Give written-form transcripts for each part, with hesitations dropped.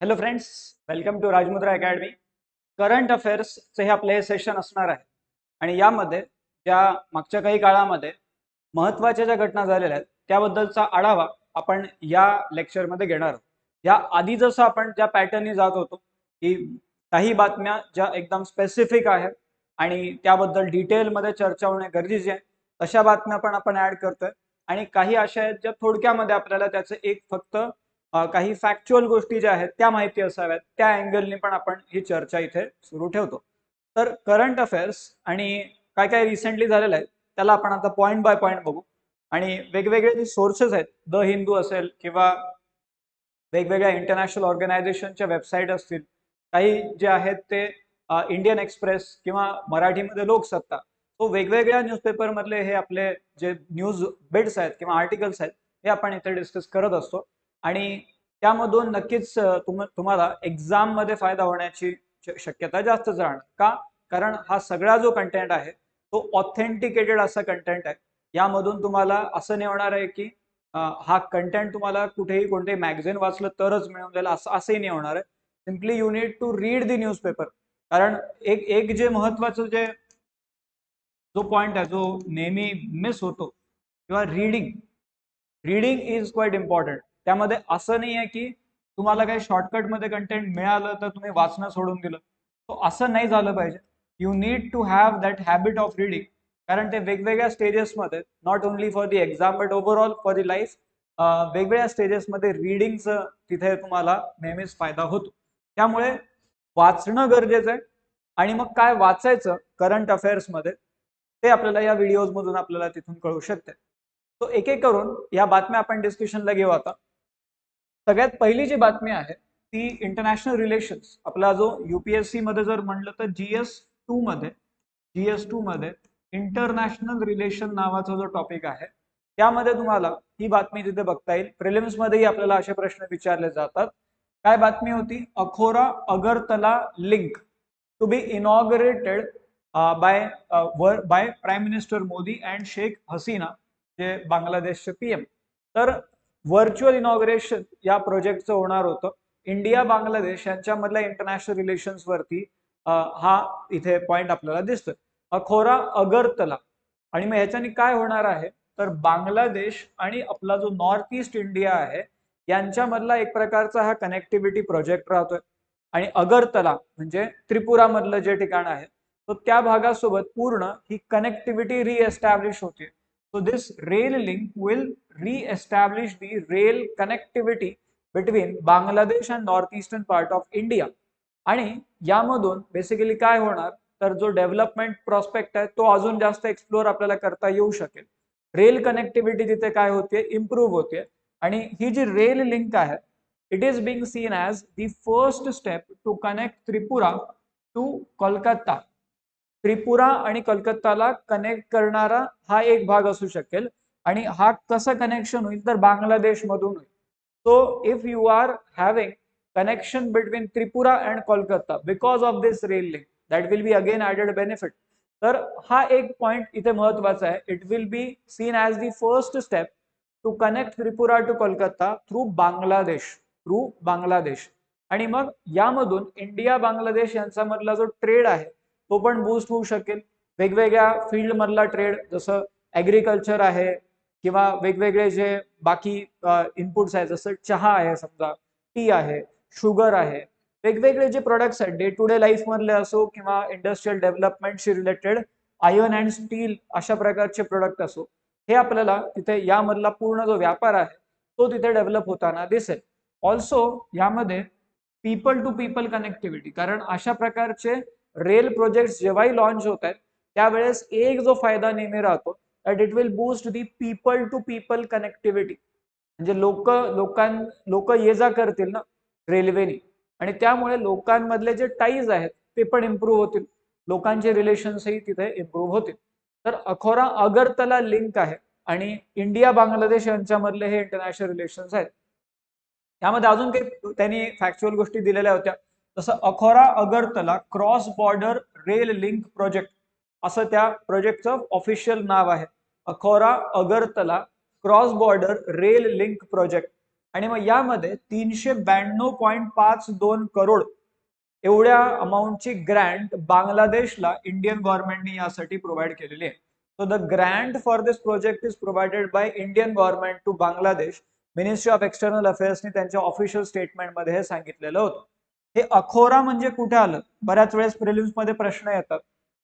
Hello friends, welcome to Rajmudra academy. Current अफेअर्सचे हे आपले सेशन असणार आहे आणि यामध्ये ज्या मागच्या काही काळामध्ये महत्त्वाच्या ज्या घटना झालेल्या आहेत त्याबद्दलचा आढावा आपण या लेक्चरमध्ये घेणार आहोत. या आधी जसं आपण ज्या पॅटर्नने जात होतो की काही बातम्या ज्या एकदम स्पेसिफिक आहेत आणि त्याबद्दल डिटेलमध्ये चर्चा होणे गरजेचे आहे, तशा बातम्या पण आपण ऍड करतोय आणि काही अशा आहेत ज्या थोडक्यामध्ये आपल्याला त्याचं एक फक्त काही फॅक्च्युअल गोष्टी ज्या आहेत त्या माहिती असाव्यात त्या अँगलने पण आपण ही चर्चा इथे सुरू ठेवतो. तर करंट अफेअर्स आणि काय काय रिसेंटली झालेलं आहे त्याला आपण आता पॉईंट बाय पॉईंट बघू आणि वेगवेगळे जे सोर्सेस आहेत, द हिंदू असेल किंवा वेगवेगळ्या इंटरनॅशनल ऑर्गनायझेशनच्या वेबसाईट असतील, काही जे आहेत ते इंडियन एक्सप्रेस किंवा मराठीमध्ये लोकसत्ता, तो वेगवेगळ्या न्यूजपेपर मधले हे आपले जे न्यूज बिट्स आहेत किंवा आर्टिकल्स आहेत हे आपण इथे डिस्कस करत असतो आणि त्यामधून नक्कीच तुम्हाला एक्झाम मध्ये फायदा होण्याची शक्यता जास्त राहणार का? कारण हा सगळा जो कंटेंट आहे तो ऑथेंटिकेटेड असा कंटेंट आहे. यामधून तुम्हाला असं नाही होणार आहे की हा कंटेंट तुम्हाला कुठेही कोणतेही मॅगझिन वाचलं तरच मिळून जाईल असंही नाही होणार आहे. Simply you need to read the newspaper. कारण एक एक जे महत्वाचं जे जो पॉइंट आहे जो नेहमी मिस होतो किंवा reading reading is quite important. त्यामध्ये असं नाही आहे की तुम्हाला काही शॉर्टकट मध्ये कंटेंट मिळालं तर तुम्ही वाचणं सोडून दिलं, तो असं नाही झालं पाहिजे. You need to have that habit of reading. कारण ते वेगवेगळ्या स्टेजेसमध्ये, not only for the exam but overall for the life, वेगवेगळ्या स्टेजेसमध्ये रीडिंगचं तिथे तुम्हाला नेहमीच फायदा होतो. त्यामुळे वाचणं गरजेचं आहे. आणि मग काय वाचायचं करंट अफेअर्समध्ये ते आपल्याला या व्हिडिओज मधून आपल्याला तिथून कळू शकते. तो एक एक करून या बातम्या आपण डिस्कशनला घेऊ. आता सगळ्यात पहिली जी बातमी आहे ती इंटरनॅशनल रिलेशन्स. आपला जो युपीएससी मध्ये जर म्हणलं तर जीएस टू मध्ये इंटरनॅशनल रिलेशन नावाचा जो टॉपिक आहे त्यामध्ये तुम्हाला ही बातमी तिथे बघता येईल. प्रिलिम्स मध्येही आपल्याला असे प्रश्न विचारले जातात. काय बातमी होती? Akhaura Agartala link to be inaugurated by prime minister Modi and Sheikh Hasina, जे बांगलादेशचे पीएम. तर व्हर्च्युअल इनॉग्रेशन या प्रोजेक्टचं होणार होतं. इंडिया बांगलादेश यांच्यामधल्या इंटरनॅशनल रिलेशन्स वरती हा इथे पॉइंट आपल्याला दिसतोय, अखोरा अगरतला. आणि मग ह्याच्याने काय होणार आहे तर बांगलादेश आणि आपला जो नॉर्थ ईस्ट इंडिया आहे यांच्यामधला एक प्रकारचा हा कनेक्टिव्हिटी प्रोजेक्ट राहतोय. आणि अगरतला म्हणजे त्रिपुरा मधलं जे ठिकाण आहे तो त्या भागासोबत पूर्ण ही कनेक्टिव्हिटी रिएस्टॅब्लिश होते. So this rail link will re-establish the rail connectivity between Bangladesh and northeastern part of India. आणि यामधून बेसिकली काय होणार तर जो डेव्हलपमेंट प्रॉस्पेक्ट आहे तो अजून जास्त एक्सप्लोर आपल्याला करता येऊ शकेल. रेल कनेक्टिव्हिटी तिथे काय होते, इम्प्रूव्ह होते. आणि ही जी रेल लिंक आहे it is being seen as the first step to connect Tripura to Kolkata. Tripura आणि कलकत्ताला कनेक्ट करणारा हा एक भाग असू शकेल. आणि हा कसं कनेक्शन होईल तर बांगलादेश मधून होईल. So if you are having connection between Tripura and Kolkata because of this rail link, that will be again added benefit. तर हा एक पॉइंट इथे महत्वाचा आहे. It will be seen as the first step to connect Tripura to Kolkata through Bangladesh. आणि मग यामधून India Bangladesh यांच्यामधला जो ट्रेड आहे तो पण बूस्ट होऊ शकेल. वेगवेगळ्या फील्ड मधला ट्रेड, जसं ऍग्रिकल्चर आहे किंवा वेगवेगळे जे बाकी इनपुट्स आहेत, जसं चहा आहे, समजा टी आहे, शुगर आहे, वेगवेगळे जे प्रोडक्ट्स आहेत डे टू डे लाईफ मधले असो किंवा इंडस्ट्रियल डेव्हलपमेंटशी रिलेटेड आयर्न अँड स्टील अशा प्रकारचे प्रोडक्ट असो, हे आपल्याला तिथे यामधला पूर्ण जो व्यापार आहे तो तिथे डेव्हलप होताना दिसेल. ऑल्सो यामध्ये पीपल टू पीपल कनेक्टिव्हिटी, कारण अशा प्रकारचे रेल प्रोजेक्ट्स जेव्हाही लॉन्च होत आहेत त्यावेळेस एक जो फायदा नेहमी राहतो that it will boost the people to people connectivity. म्हणजे लोक ये जा करतील ना रेल्वेनी, आणि त्यामुळे लोकांमधले जे टाईज आहेत ते पण इम्प्रूव्ह होतील, लोकांचे रिलेशन्सही तिथे इम्प्रूव्ह होतील. तर अखोरा अगरतला लिंक आहे आणि इंडिया बांगलादेश यांच्यामधले हे इंटरनॅशनल रिलेशन्स आहेत. त्यामध्ये अजून काही त्यांनी फॅक्च्युअल गोष्टी दिलेल्या होत्या, जसं Akhaura Agartala cross border rail link project असं त्या प्रोजेक्टचं ऑफिशियल नाव आहे. Akhaura Agartala cross border rail link project. आणि मग यामध्ये 392.52 करोड एवढ्या अमाऊंटची ग्रँट बांगलादेशला इंडियन गव्हर्नमेंटने यासाठी प्रोव्हाइड केलेली आहे. So the grant for this project is provided by Indian government to Bangladesh. Ministry of external अफेअर्सने त्यांच्या ऑफिशियल स्टेटमेंटमध्ये हे सांगितलेलं होतं. हे अखोरा म्हणजे कुठे आलं? बऱ्याच वेळेस प्रिलिम्स मध्ये प्रश्न येतात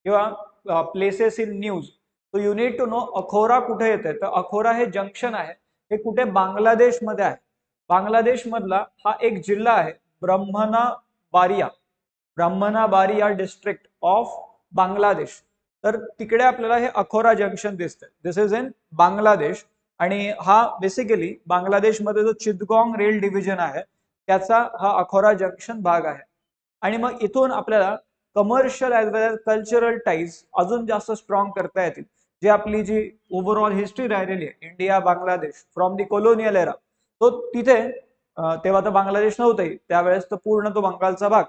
किंवा places in news. So you need to know Akhaura कुठे येते. तर अखोरा हे जंक्शन आहे, हे कुठे? बांगलादेशमध्ये आहे. बांगलादेश मधला हा एक जिल्हा आहे, ब्राह्मणाबारिया डिस्ट्रिक्ट ऑफ बांगलादेश. तर तिकडे आपल्याला हे अखोरा जंक्शन दिसतंय. दिस इज इन बांगलादेश. आणि हा बेसिकली बांगलादेशमध्ये जो चितगोंग रेल डिव्हिजन आहे त्याचा हा अखोरा जंक्शन भाग आहे. आणि मग इथून आपल्याला कमर्शियल ॲज वेल एज कल्चरल टाईज अजून जास्त स्ट्रॉंग करता येतील. जे आपली जी ओव्हरऑल हिस्ट्री राहिलेली आहे India Bangladesh from the colonial era, तो तिथे तेव्हा तर बांगलादेश नव्हतंही त्यावेळेस, तर पूर्ण तो बंगालचा भाग.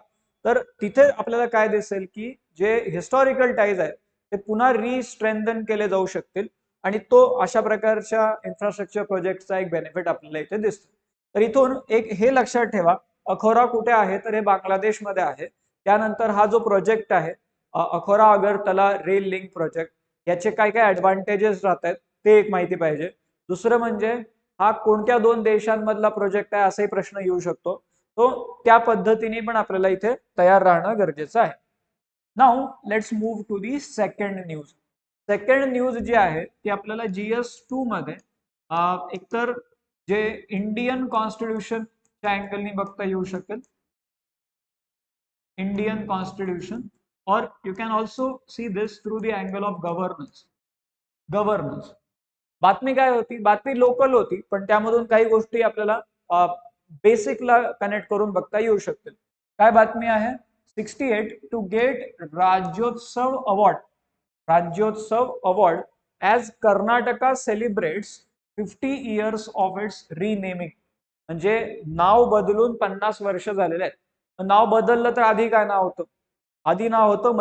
तर तिथे आपल्याला काय दिसेल की जे हिस्टॉरिकल टाईज आहेत ते पुन्हा रिस्ट्रेंथन केले जाऊ शकतील. आणि तो अशा प्रकारच्या इन्फ्रास्ट्रक्चर प्रोजेक्टचा एक बेनिफिट आपल्याला इथे दिसतो. तर इथून एक हे लक्षात ठेवा, अखोरा कुठे आहे? तर हे बांगलादेशमध्ये आहे. त्यानंतर हा जो प्रोजेक्ट आहे Akhaura Agartala rail link project, याचे काय काय ऍडव्हान्टेजेस राहत आहेत ते एक माहिती पाहिजे. दुसरं म्हणजे हा कोणत्या दोन देशांमधला प्रोजेक्ट आहे असाही प्रश्न येऊ शकतो. तो त्या पद्धतीने पण आपल्याला इथे तयार राहणं गरजेचं आहे. Now let's move to the second news. Second news जी आहे ती आपल्याला GS2 मध्ये एकतर जे इंडियन कॉन्स्टिट्यूशनच्या अँगलनी बघता येऊ शकेल, इंडियन कॉन्स्टिट्यूशन, और you can also see this through the angle of governance. बातमी काय होती? बातमी लोकल होती, पण त्यामधून काही गोष्टी आपल्याला बेसिकला कनेक्ट करून बघता येऊ शकतील. काय बातमी आहे? 68 to get Rajyotsav award as Karnataka celebrates 50 years of its renaming. म्हणजे नाव बदलून 50 वर्ष झालेले आहेत. नाव बदललं तर आधी काय नाव होतं? आधी नाव होतं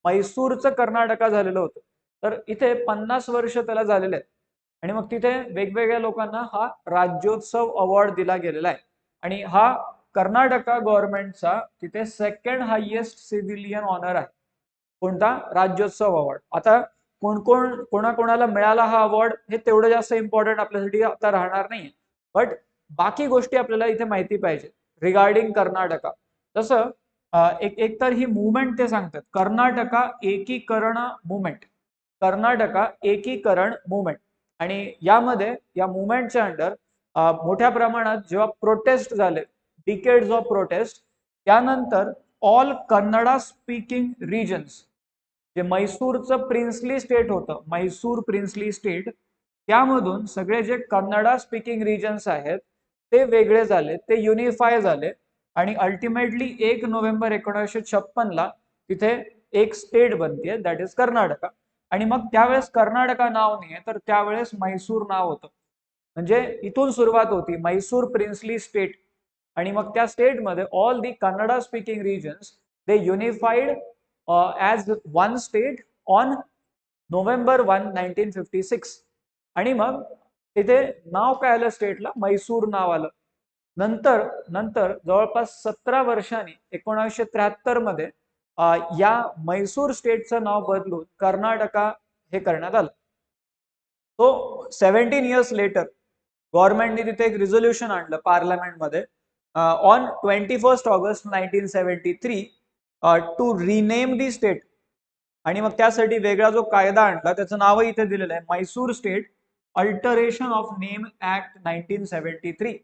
मैसूरचं कर्नाटका झालेलं होतं. तर इथे 50 वर्ष त्याला झालेले आहेत. आणि मग तिथे वेगवेगळ्या लोकांना हा राज्योत्सव अवॉर्ड दिला गेलेला आहे. आणि हा कर्नाटका गव्हर्नमेंटचा तिथे सेकंड हायेस्ट सिव्हिलियन ऑनर आहे. कोणता? राज्योत्सव अवॉर्ड. आता कोणाकोणाला मिळाला हा अवॉर्ड हे तेवढं जास्त इम्पॉर्टंट आपल्यासाठी आता राहणार नाही. बट बाकी गोष्टी आपल्याला इथे माहिती पाहिजे रिगार्डिंग कर्नाटका. तसं एक तर ही मुवमेंट ते सांगतात, कर्नाटका एकीकरण मुवमेंट. आणि यामध्ये या मुवमेंटच्या अंडर मोठ्या प्रमाणात जेव्हा प्रोटेस्ट झाले, डिकेड्स ऑफ प्रोटेस्ट, त्यानंतर ऑल कन्नडा स्पीकिंग रिजन्स, जे मैसूरचं प्रिन्सली स्टेट होतं, मैसूर प्रिन्सली स्टेट, त्यामधून सगळे जे कन्नडा स्पीकिंग रिजन्स आहेत ते वेगळे झाले, ते युनिफाय झाले. आणि अल्टिमेटली 1 नोव्हेंबर 1956 तिथे एक स्टेट बनते, दॅट इज कर्नाटका. आणि मग त्यावेळेस कर्नाटका नाव नाही तर त्यावेळेस मैसूर नाव होतं. म्हणजे इथून सुरुवात होती, मैसूर प्रिन्सली स्टेट. आणि मग त्या स्टेटमध्ये all the Kannada speaking regions they unified as one state on November 1, 1956. आणि मग तिथे नाव काय आलं स्टेटला? मैसूर नाव आलं. नंतर जवळपास 17 वर्षांनी 1973 मध्ये या मैसूर स्टेटचं नाव बदलून कर्नाटका हे करण्यात आलं. तो 17 इयर्स लेटर गव्हर्नमेंटने तिथे एक रिझोल्युशन आणलं पार्लमेंटमध्ये on 21 August 1973 to rename the state. आणि मग त्यासाठी वेगळा जो कायदा आणला त्याचं नावही इथे दिलेलं आहे, Mysore state alteration of name act 1973.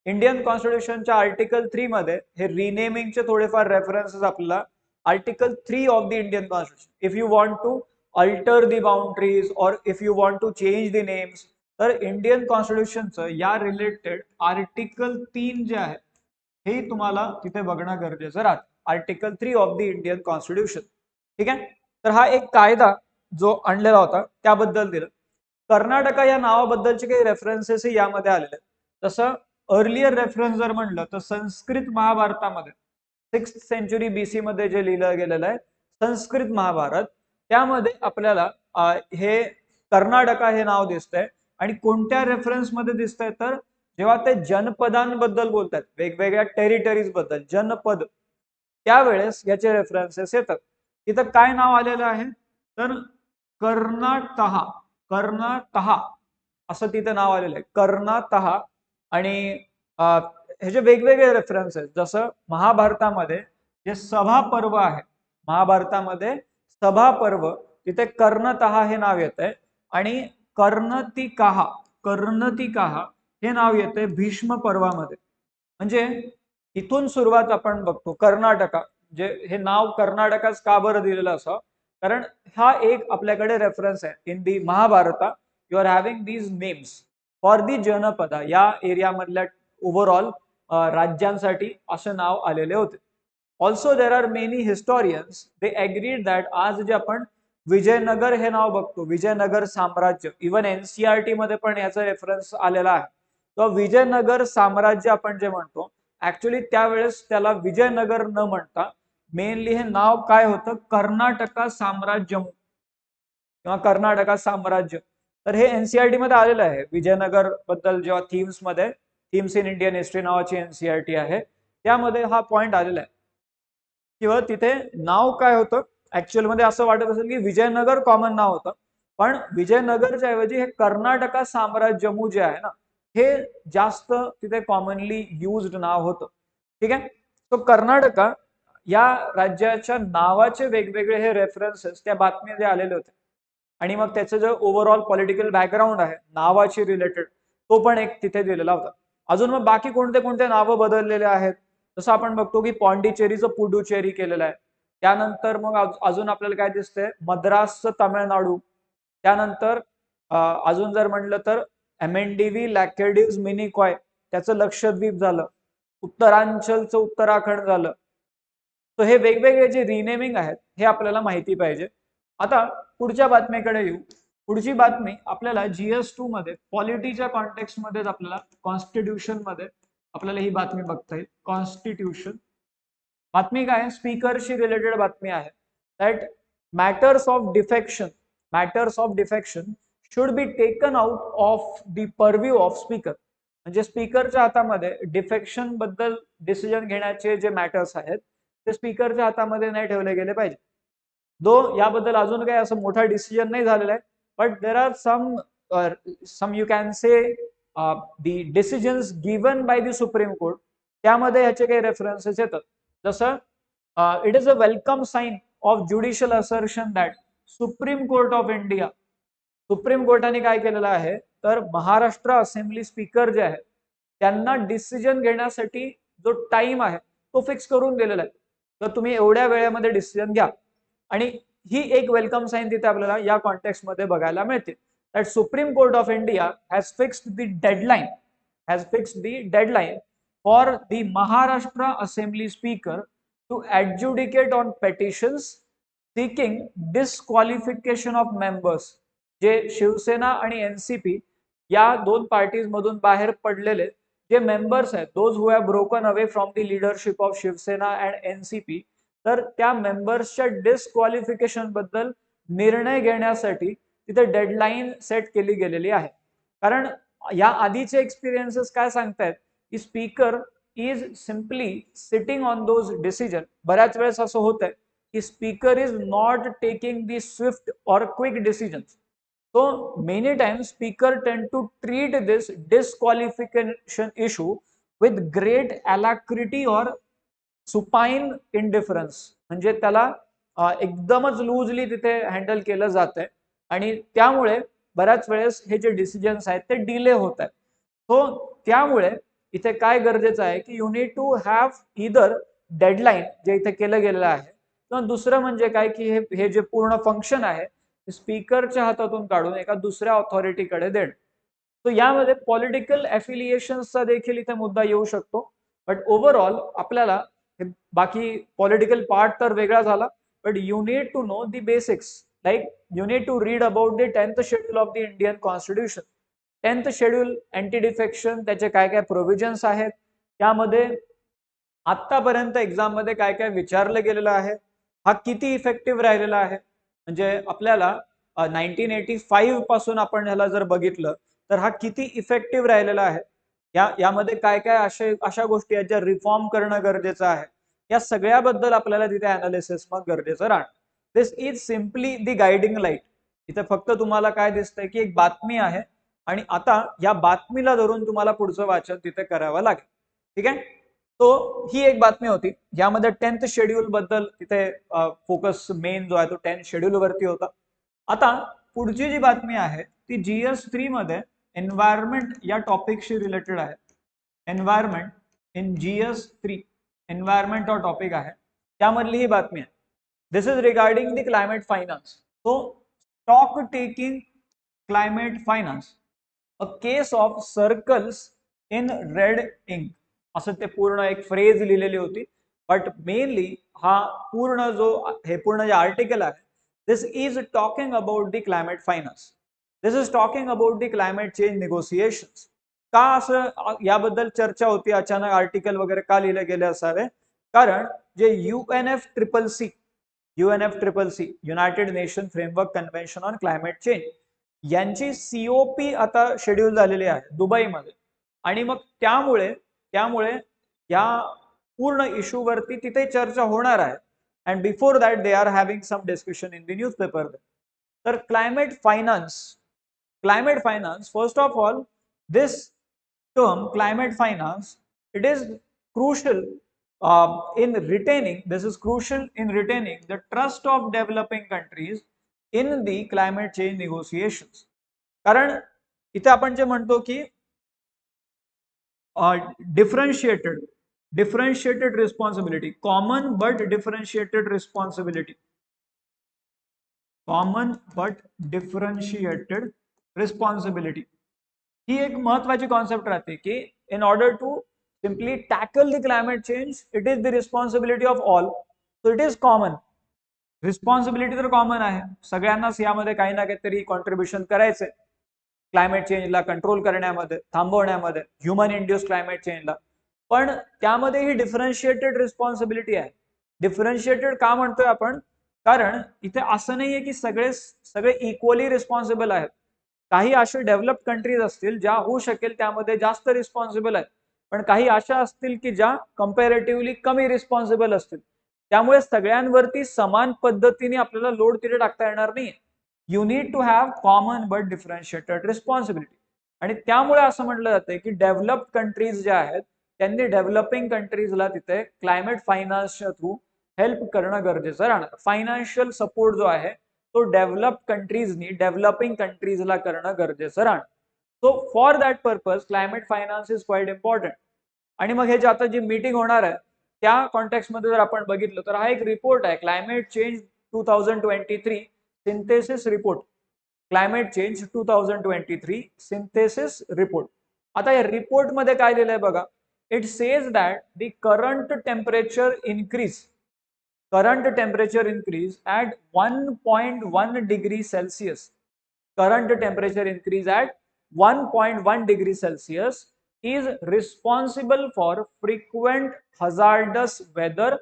Indian कॉन्स्टिट्यूशनच्या आर्टिकल 3 मध्ये हे रिनेमिंगचे थोडेफार रेफरन्सेस आपल्याला, article 3 of the Indian constitution, if you want to alter the boundaries or if you want to change the names, तर इंडियन कॉन्स्टिट्यूशनचं या रिलेटेड आर्टिकल 3 जे आहे हे तुम्हाला तिथे बघणं गरजेचं राहतं. Article 3 of the Indian constitution. ठीक आहे. तर हा एक कायदा जो आणलेला होता त्याबद्दल दिलं. कर्नाटका या नावाबद्दलचे काही रेफरन्सेसही यामध्ये आलेले आहेत. तसं अर्लियर रेफरन्स जर म्हणलं तर संस्कृत महाभारतामध्ये 6th सेंचुरी BC मध्ये जे लिहिलं गेलेलं आहे संस्कृत महाभारत, त्यामध्ये आपल्याला हे कर्नाटका हे नाव दिसतंय. आणि कोणत्या रेफरन्स मध्ये दिसतंय तर जेव्हा ते जनपदांबद्दल बोलतात, वेगवेगळ्या टेरिटरीज बद्दल जनपद, त्यावेळेस याचे रेफरन्सेस येतात. इथं काय नाव आलेलं आहे तर कर्नाटहा, कर्नाटहा असं तिथे नाव आलेलं आहे, कर्नाटहा. आणि ह्याचे वेगवेगळे रेफरन्सेस, जसं महाभारतामध्ये जे सभा पर्व आहे, महाभारतामध्ये सभा पर्व, तिथे कर्णतहा हे नाव येत आहे. आणि कर्णतिकाहा, कर्णतिकाहा हे नाव येते भीष्म पर्वामध्ये. म्हणजे इथून सुरुवात आपण बघतो. कर्नाटका, जे हे नाव कर्नाटकाच का बरं दिलेलं असं, कारण हा एक आपल्याकडे रेफरन्स आहे. In the Mahabharata you are having these names for the janapada, या एरियामधल्या ओव्हरऑल राज्यांसाठी असं नाव आलेले होते. Also there are many historians, they agreed that आज जे आपण विजयनगर हे नाव बघतो, विजयनगर साम्राज्य, इव्हन एनसीआरटी मध्ये पण याचा रेफरन्स आलेला आहे. तर विजयनगर साम्राज्य आपण जे म्हणतो, ऍक्च्युली त्यावेळेस त्याला विजयनगर न म्हणता मेनली हे नाव काय होतं, कर्नाटका साम्राज्य किंवा कर्नाटका साम्राज्य. तर हे एनसीआरटी मध्ये आलेलं आहे. विजयनगर बद्दल जेव्हा थीम्स मध्ये, थीम्स इन इंडियन हिस्ट्री नावाची एनसीआरटी आहे, त्यामध्ये हा पॉइंट आलेला आहे. किंवा तिथे नाव काय होतं, ऍक्च्युअल मध्ये असं वाटत असेल की विजयनगर कॉमन नाव होतं, पण विजयनगरच्या ऐवजी हे कर्नाटका साम्राज्यमू जे आहे ना, हे जास्त तिथे कॉमनली युज्ड नाव होतं. ठीक आहे. तो कर्नाटका या राज्याच्या नावाचे वेगवेगळे हे रेफरन्सेस त्या बातमीमध्ये आलेले होते. आणि मग त्याचं जो ओव्हरऑल पॉलिटिकल बॅकग्राऊंड आहे नावाची रिलेटेड, तो पण एक तिथे दिलेला होता. अजून मग बाकी कोणते कोणते नावं बदललेले आहेत, जसं आपण बघतो की पॉंडिचेरीचं पुडुचेरी केलेलं आहे. त्यानंतर मग अजून आपल्याला काय दिसतंय, मद्रासचं तामिळनाडू. त्यानंतर अजून जर म्हणलं तर एमएनडीव्ही लॅकेडिव्स मिनिकॉय, त्याचं लक्षद्वीप झालं. उत्तरांचलचं उत्तराखंड झालं. तर हे वेगवेगळे जे रिनेमिंग आहेत हे आपल्याला माहिती पाहिजे. आता पुढच्या बातमीकडे येऊ. पुढची बातमी आपल्याला GS2 मध्ये पॉलिटीच्या कॉन्टेक्स्ट मध्येच आपल्याला कॉन्स्टिट्यूशन मध्ये आपल्याला ही बातमी बघता येईल. कॉन्स्टिट्यूशन बातमी काय आहे, स्पीकरशी रिलेटेड बातमी आहे. That matters of defection, matters of defection should be taken out of the purview of speaker. म्हणजे स्पीकरच्या हातामध्ये डिफेक्शन बद्दल डिसिजन घेण्याचे जे मॅटर्स आहेत ते स्पीकरच्या हातामध्ये नाही ठेवले गेले पाहिजे. दो याबद्दल अजून काही असं मोठा डिसिजन नाही झालेला आहे, but there are some you can say the decisions given by the supreme court, त्यामध्ये ह्याचे काही रेफरन्सेस येतात. जसं it is a welcome sign of judicial assertion that supreme court of India, सुप्रीम कोर्टाने काय केलेलं आहे तर महाराष्ट्र असेंब्ली स्पीकर जे आहे त्यांना डिसिजन घेण्यासाठी जो टाइम आहे तो फिक्स करून दिलेला आहे. तर तुम्ही एवढ्या वेळेमध्ये डिसिजन घ्या. आणि ही एक वेलकम साइन तिथे आपल्याला या कॉन्टेक्स्ट मध्ये बघायला मिळते. That supreme court of India has fixed the deadline, has fixed the deadline for the Maharashtra assembly speaker to adjudicate on petitions seeking disqualification of members. जे शिवसेना आणि एनसीपी या दोन पार्टीज मधून बाहेर पडलेले जे मेंबर्स आहेत, those who have broken away from the leadership of Shiv Sena and NCP, तर त्या मेंबर्सच्या डिस्क्वालिफिकेशन बद्दल निर्णय घेण्यासाठी तिथे डेडलाईन सेट केली गेलेली आहे. कारण या आधीचे एक्सपिरियन्सेस काय सांगतायत की speaker is simply sitting on those decision. बऱ्याच वेळेस असं होत आहे की speaker is not taking the swift or quick decisions. So many times speaker tend to treat this disqualification issue with great alacrity or supine indifference. म्हणजे त्याला एकदमच loosely तिथे हँडल केलं जात आहे आणि त्यामुळे बऱ्याच वेळेस हे जे डिसिजन्स आहेत ते डिले होत आहेत. सो त्यामुळे इथे काय गरजेचं आहे की you need to have either deadline जे इथे केलं गेलेलं आहे, किंवा दुसरं म्हणजे काय की हे जे पूर्ण फंक्शन आहे स्पीकरच्या हातातून काढून एका दुसऱ्या ऑथॉरिटीकडे देणं. तो यामध्ये पॉलिटिकल एफिलिएशनचा देखील इथे मुद्दा येऊ शकतो. बट ओव्हरऑल आपल्याला बाकी पॉलिटिकल पार्ट तर वेगळा झाला, but you need to know the basics. Like you need to read about the 10th schedule of the Indian constitution. 10th schedule anti defection, त्याचे काय काय प्रोव्हिजन्स आहेत, त्यामध्ये आतापर्यंत एक्झाम मध्ये काय काय विचारलं गेलेलं आहे, हा किती इफेक्टिव्ह राहिलेला आहे. म्हणजे आपल्याला 1985 पासून आपण ह्याला जर बघितलं तर हा किती इफेक्टिव्ह राहिलेला आहे. यामध्ये काय काय अशा गोष्टी आहेत ज्या रिफॉर्म करणं गरजेचं आहे, या सगळ्याबद्दल आपल्याला तिथे अनालिसिस मग गरजेचं राहणार. This is simply the guiding light. इथे फक्त तुम्हाला काय दिसतंय की एक बातमी आहे आणि आता या बातमीला धरून तुम्हाला पुढचं वाचन तिथे करावं लागेल. ठीक आहे, तो ही एक बातमी होती. यामध्ये 10th शेड्यूल बद्दल तिथे फोकस मेन जो आहे तो 10th शेड्यूल वरती होता. आता पुढची जी बातमी आहे ती GS3 मध्ये एन्व्हायरमेंट या टॉपिकशी रिलेटेड आहे. एन्व्हायरमेंट इन GS3 एन्व्हायरमेंट हा टॉपिक आहे, त्यामधली ही बातमी आहे. This is regarding the climate finance. तो stock taking climate finance, a case of circles in red ink, असं ते पूर्ण एक फ्रेज लिहिलेली होती. बट मेनली हा पूर्ण जे आर्टिकल आहे, this is talking about the climate finance. This is talking about the climate change negotiations. का असं याबद्दल चर्चा होती, अचानक आर्टिकल वगैरे का लिहिले गेले असावे? कारण जे UNFCCC United nation framework convention on climate change यांची COP आता शेड्यूल झालेली आहे दुबईमध्ये, आणि मग त्यामुळे या पूर्ण इश्यू वरती तिथे चर्चा होणार आहे. And before that they are having some discussion in the newspaper. तर climate finance, first of all this term climate finance, it is crucial in retaining the trust of developing countries in the climate change negotiations. कारण इथे आपण जे म्हणतो की differentiated responsibility, common but differentiated responsibility, ही एक महत्वाची concept राहते की in order to simply tackle the climate change, it is the responsibility of all. So it is common. Responsibility तर कॉमन आहे, सगळ्यांनाच यामध्ये काही ना काहीतरी कॉन्ट्रीब्युशन करायचंय क्लायमेट चेंजला कंट्रोल करण्यामध्ये, थांबवण्यामध्ये, ह्युमन इंड्युस क्लायमेट चेंजला. पण त्यामध्ये ही डिफरन्शिएटेड रिस्पॉन्सिबिलिटी आहे. डिफरन्शिएटेड का म्हणतोय आपण? कारण इथे असं नाहीये की सगळे इक्वली रिस्पॉन्सिबल आहेत. काही असे डेव्हलप्ड कंट्रीज असतील ज्या होऊ शकेल त्यामध्ये जास्त रिस्पॉन्सिबल आहेत, पण काही अशा असतील की ज्या कंपॅरेटिव्हली कमी रिस्पॉन्सिबल असतील. त्यामुळे सगळ्यांवरती समान पद्धतीने आपल्याला लोड तिथे टाकता येणार नाही. You need to have common but differentiated responsibility. आणि त्यामुळे असं म्हटलं जातं की डेव्हलप्ड कंट्रीज ज्या आहेत त्यांनी डेव्हलपिंग कंट्रीजला तिथे क्लायमेट फायनान्सच्या थ्रू हेल्प करणं गरजेचं राहणार. फायनान्शियल सपोर्ट जो आहे तो डेव्हलप्ड कंट्रीजनी डेव्हलपिंग कंट्रीजला करणं गरजेचं राहणार. So for that purpose climate finance is quite important. आणि मग हे जे आता जी मीटिंग होणार आहे त्या कॉन्टेक्स्टमध्ये जर आपण बघितलं तर हा एक रिपोर्ट आहे, climate change 2023 synthesis report. Climate change 2023 synthesis report. आता या रिपोर्ट मध्ये काय लिहिलंय बघा. It says that the current temperature increase at 1.1 degree Celsius. Current temperature increase at 1.1 degree Celsius is responsible for frequent hazardous weather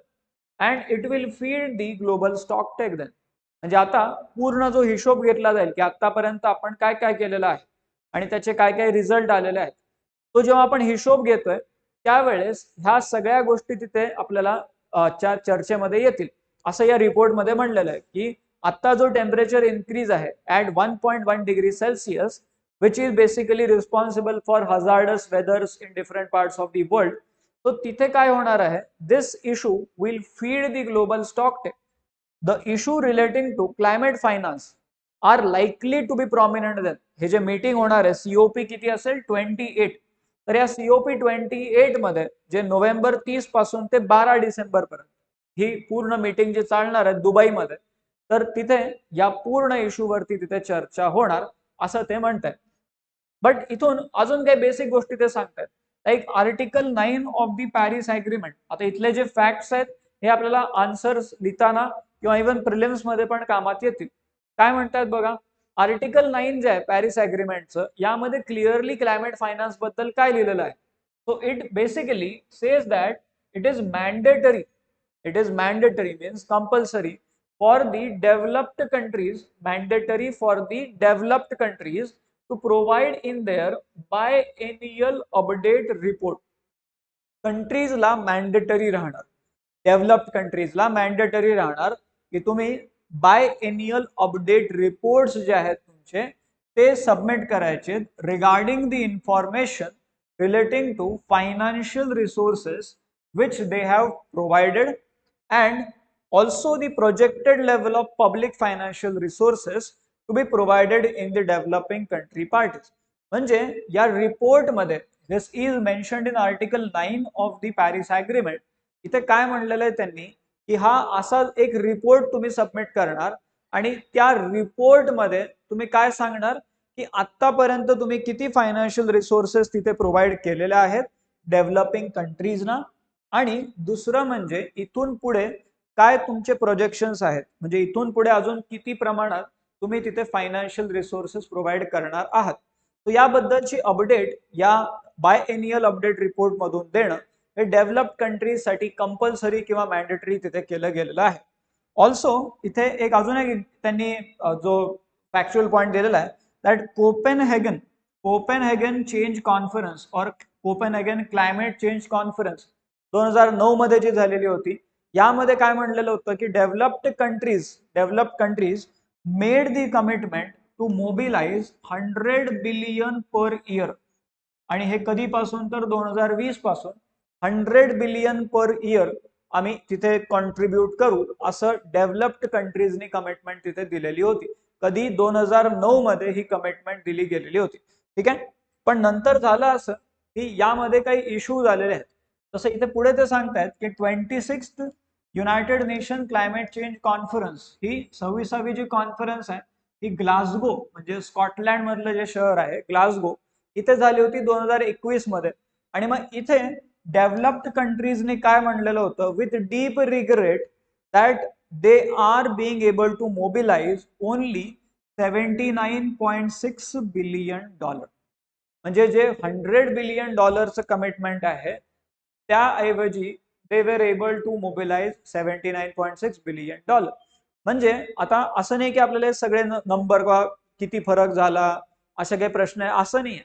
and it will feed the global stock take then. म्हणजे आता पूर्ण जो हिशोब घेतला जाईल की आतापर्यंत आपण काय काय केलेलं आहे आणि त्याचे काय काय रिझल्ट आलेले आहेत, तो जेव्हा आपण हिशोब घेतोय त्यावेळेस ह्या सगळ्या गोष्टी तिथे आपल्याला चर्चेमध्ये येतील असं या रिपोर्टमध्ये म्हणलेलं आहे की आता जो टेम्परेचर इन्क्रीज आहे at 1.1 degree Celsius which is basically responsible for hazardous weathers in different parts of the world. तो तिथे काय होणार आहे, this issue will feed the global stock take. The issue relating to climate finance are likely to be prominent then. हे जे meeting होणार आहे COP किती असेल 28. तर या COP 28 मध्ये जे नोव्हेंबर 30 पासून ते 12 डिसेंबर पर्यंत ही पूर्ण मीटिंग जी चालणार आहे दुबईमध्ये, तर तिथे या पूर्ण इश्यूवरती तिथे चर्चा होणार असं ते म्हणतात. बट इथून अजून काही बेसिक गोष्टी ते सांगतात, like article 9 of the Paris agreement. आता इथले जे फॅक्ट्स आहेत हे आपल्याला आन्सर्स लिहिताना किंवा इव्हन प्रिलिम्स मध्ये पण कामात येतील. काय म्हणतात बघा, आर्टिकल 9 जे आहे पॅरिस अग्रीमेंटचं, यामध्ये क्लिअरली क्लायमेट फायनान्स बद्दल काय लिहिलेलं आहे. So it basically says that it is mandatory means compulsory for the developed countries to provide in their biennial update report. कंट्रीजला मॅन्डेटरी राहणार, डेव्हलप्ड कंट्रीजला मॅन्डेटरी राहणार की तुम्ही बायएनियल अपडेट रिपोर्ट्स जे आहेत तुमचे ते सबमिट करायचे regarding the information relating to financial resources which they have provided and also the projected level of public financial resources to be provided in the developing country parties. म्हणजे या report मध्ये this is mentioned in article 9 of the Paris agreement. इथे काय म्हणलेलं आहे त्यांनी की हा असा एक रिपोर्ट तुम्ही सबमिट करणार आणि त्या रिपोर्ट मध्ये तुम्ही काय सांगणार की आतापर्यंत तुम्ही किती फायनान्शियल रिसोर्सेस तिथे प्रोव्हाइड केलेले आहेत डेव्हलपिंग कंट्रीजना आणि दुसरं म्हणजे इथून पुढे काय तुमचे प्रोजेक्शन्स आहेत, म्हणजे इथून पुढे अजून किती प्रमाणात तुम्ही तिथे फायनान्शियल रिसोर्सेस प्रोव्हाइड करणार आहात. तर याबद्दलची अपडेट या बायएनियल अपडेट रिपोर्ट मधून देणं हे डेव्हलप्ड कंट्रीजसाठी कंपल्सरी किंवा मॅन्डेटरी तिथे केलं गेलेलं आहे. ऑल्सो इथे एक अजून एक त्यांनी जो फॅक्च्युअल पॉइंट दिलेला आहे दॅट कोपेनहेगन चेंज कॉन्फरन्स और कोपेनहेगन क्लायमेट चेंज कॉन्फरन्स 2009 मध्ये जी झालेली होती यामध्ये काय म्हणलेलं होतं की developed countries made the commitment to mobilise 100 billion per year आणि हे कधीपासून तर 2020 पासून 100 बिलियन पर इयर आम्ही तिथे कॉन्ट्रीब्यूट करू असं डेव्हलप्ड कंट्रीजनी कमिटमेंट तिथे दिलेली होती. कधी 2009 मध्ये ही कमिटमेंट दिली गेलेली होती. ठीक आहे, पण नंतर झालं असं की यामध्ये काही इश्यू झालेले आहेत. तसं इथे पुढे ते सांगतायत की 26th united nation climate change conference ही 26वी जी कॉन्फरन्स आहे ही ग्लासगो म्हणजे स्कॉटलँड मधलं जे शहर आहे ग्लासगो इथे झाली होती 2021 मध्ये. आणि मग इथे डेव्हलप्ड कंट्रीजने काय म्हणलेलं होतं with deep regret that they are being able to mobilise only $79.6 billion. म्हणजे जे $100 बिलियन कमिटमेंट आहे त्याऐवजी they were able to mobilize $79.6 billion. म्हणजे आता असं नाही की आपल्याला सगळे नंबर किती फरक झाला असे काही प्रश्न आहे असं नाही.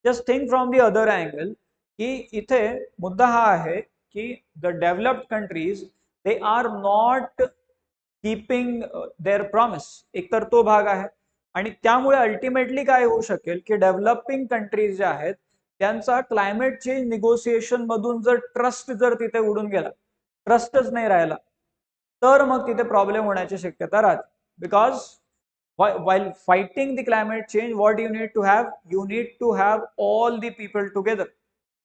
Just think from the other angle की इथे मुद्दा हा आहे की the developed countries they are not keeping their promise, एकतर तो भाग आहे आणि त्यामुळे अल्टिमेटली काय होऊ शकेल की डेव्हलपिंग कंट्रीज ज्या आहेत त्यांचा क्लायमेट चेंज निगोसिएशन मधून जर ट्रस्ट जर तिथे उडून गेला, ट्रस्टच नाही राहिला तर मग तिथे प्रॉब्लेम होण्याची शक्यता राहते. Because while fighting the climate change what you need to have all the people together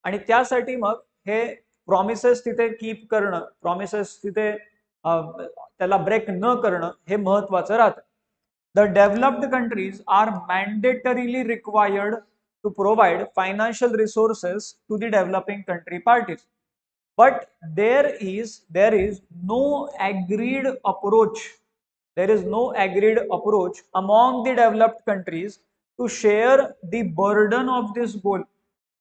आणि त्यासाठी मग हे प्रॉमिसेस तिथे कीप करणं, प्रॉमिसेस तिथे त्याला ब्रेक न करणं हे महत्वाचं राहतं. The developed countries are mandatorily required to provide financial resources to the developing country parties, but there is no agreed approach among the developed countries to share the burden of this goal.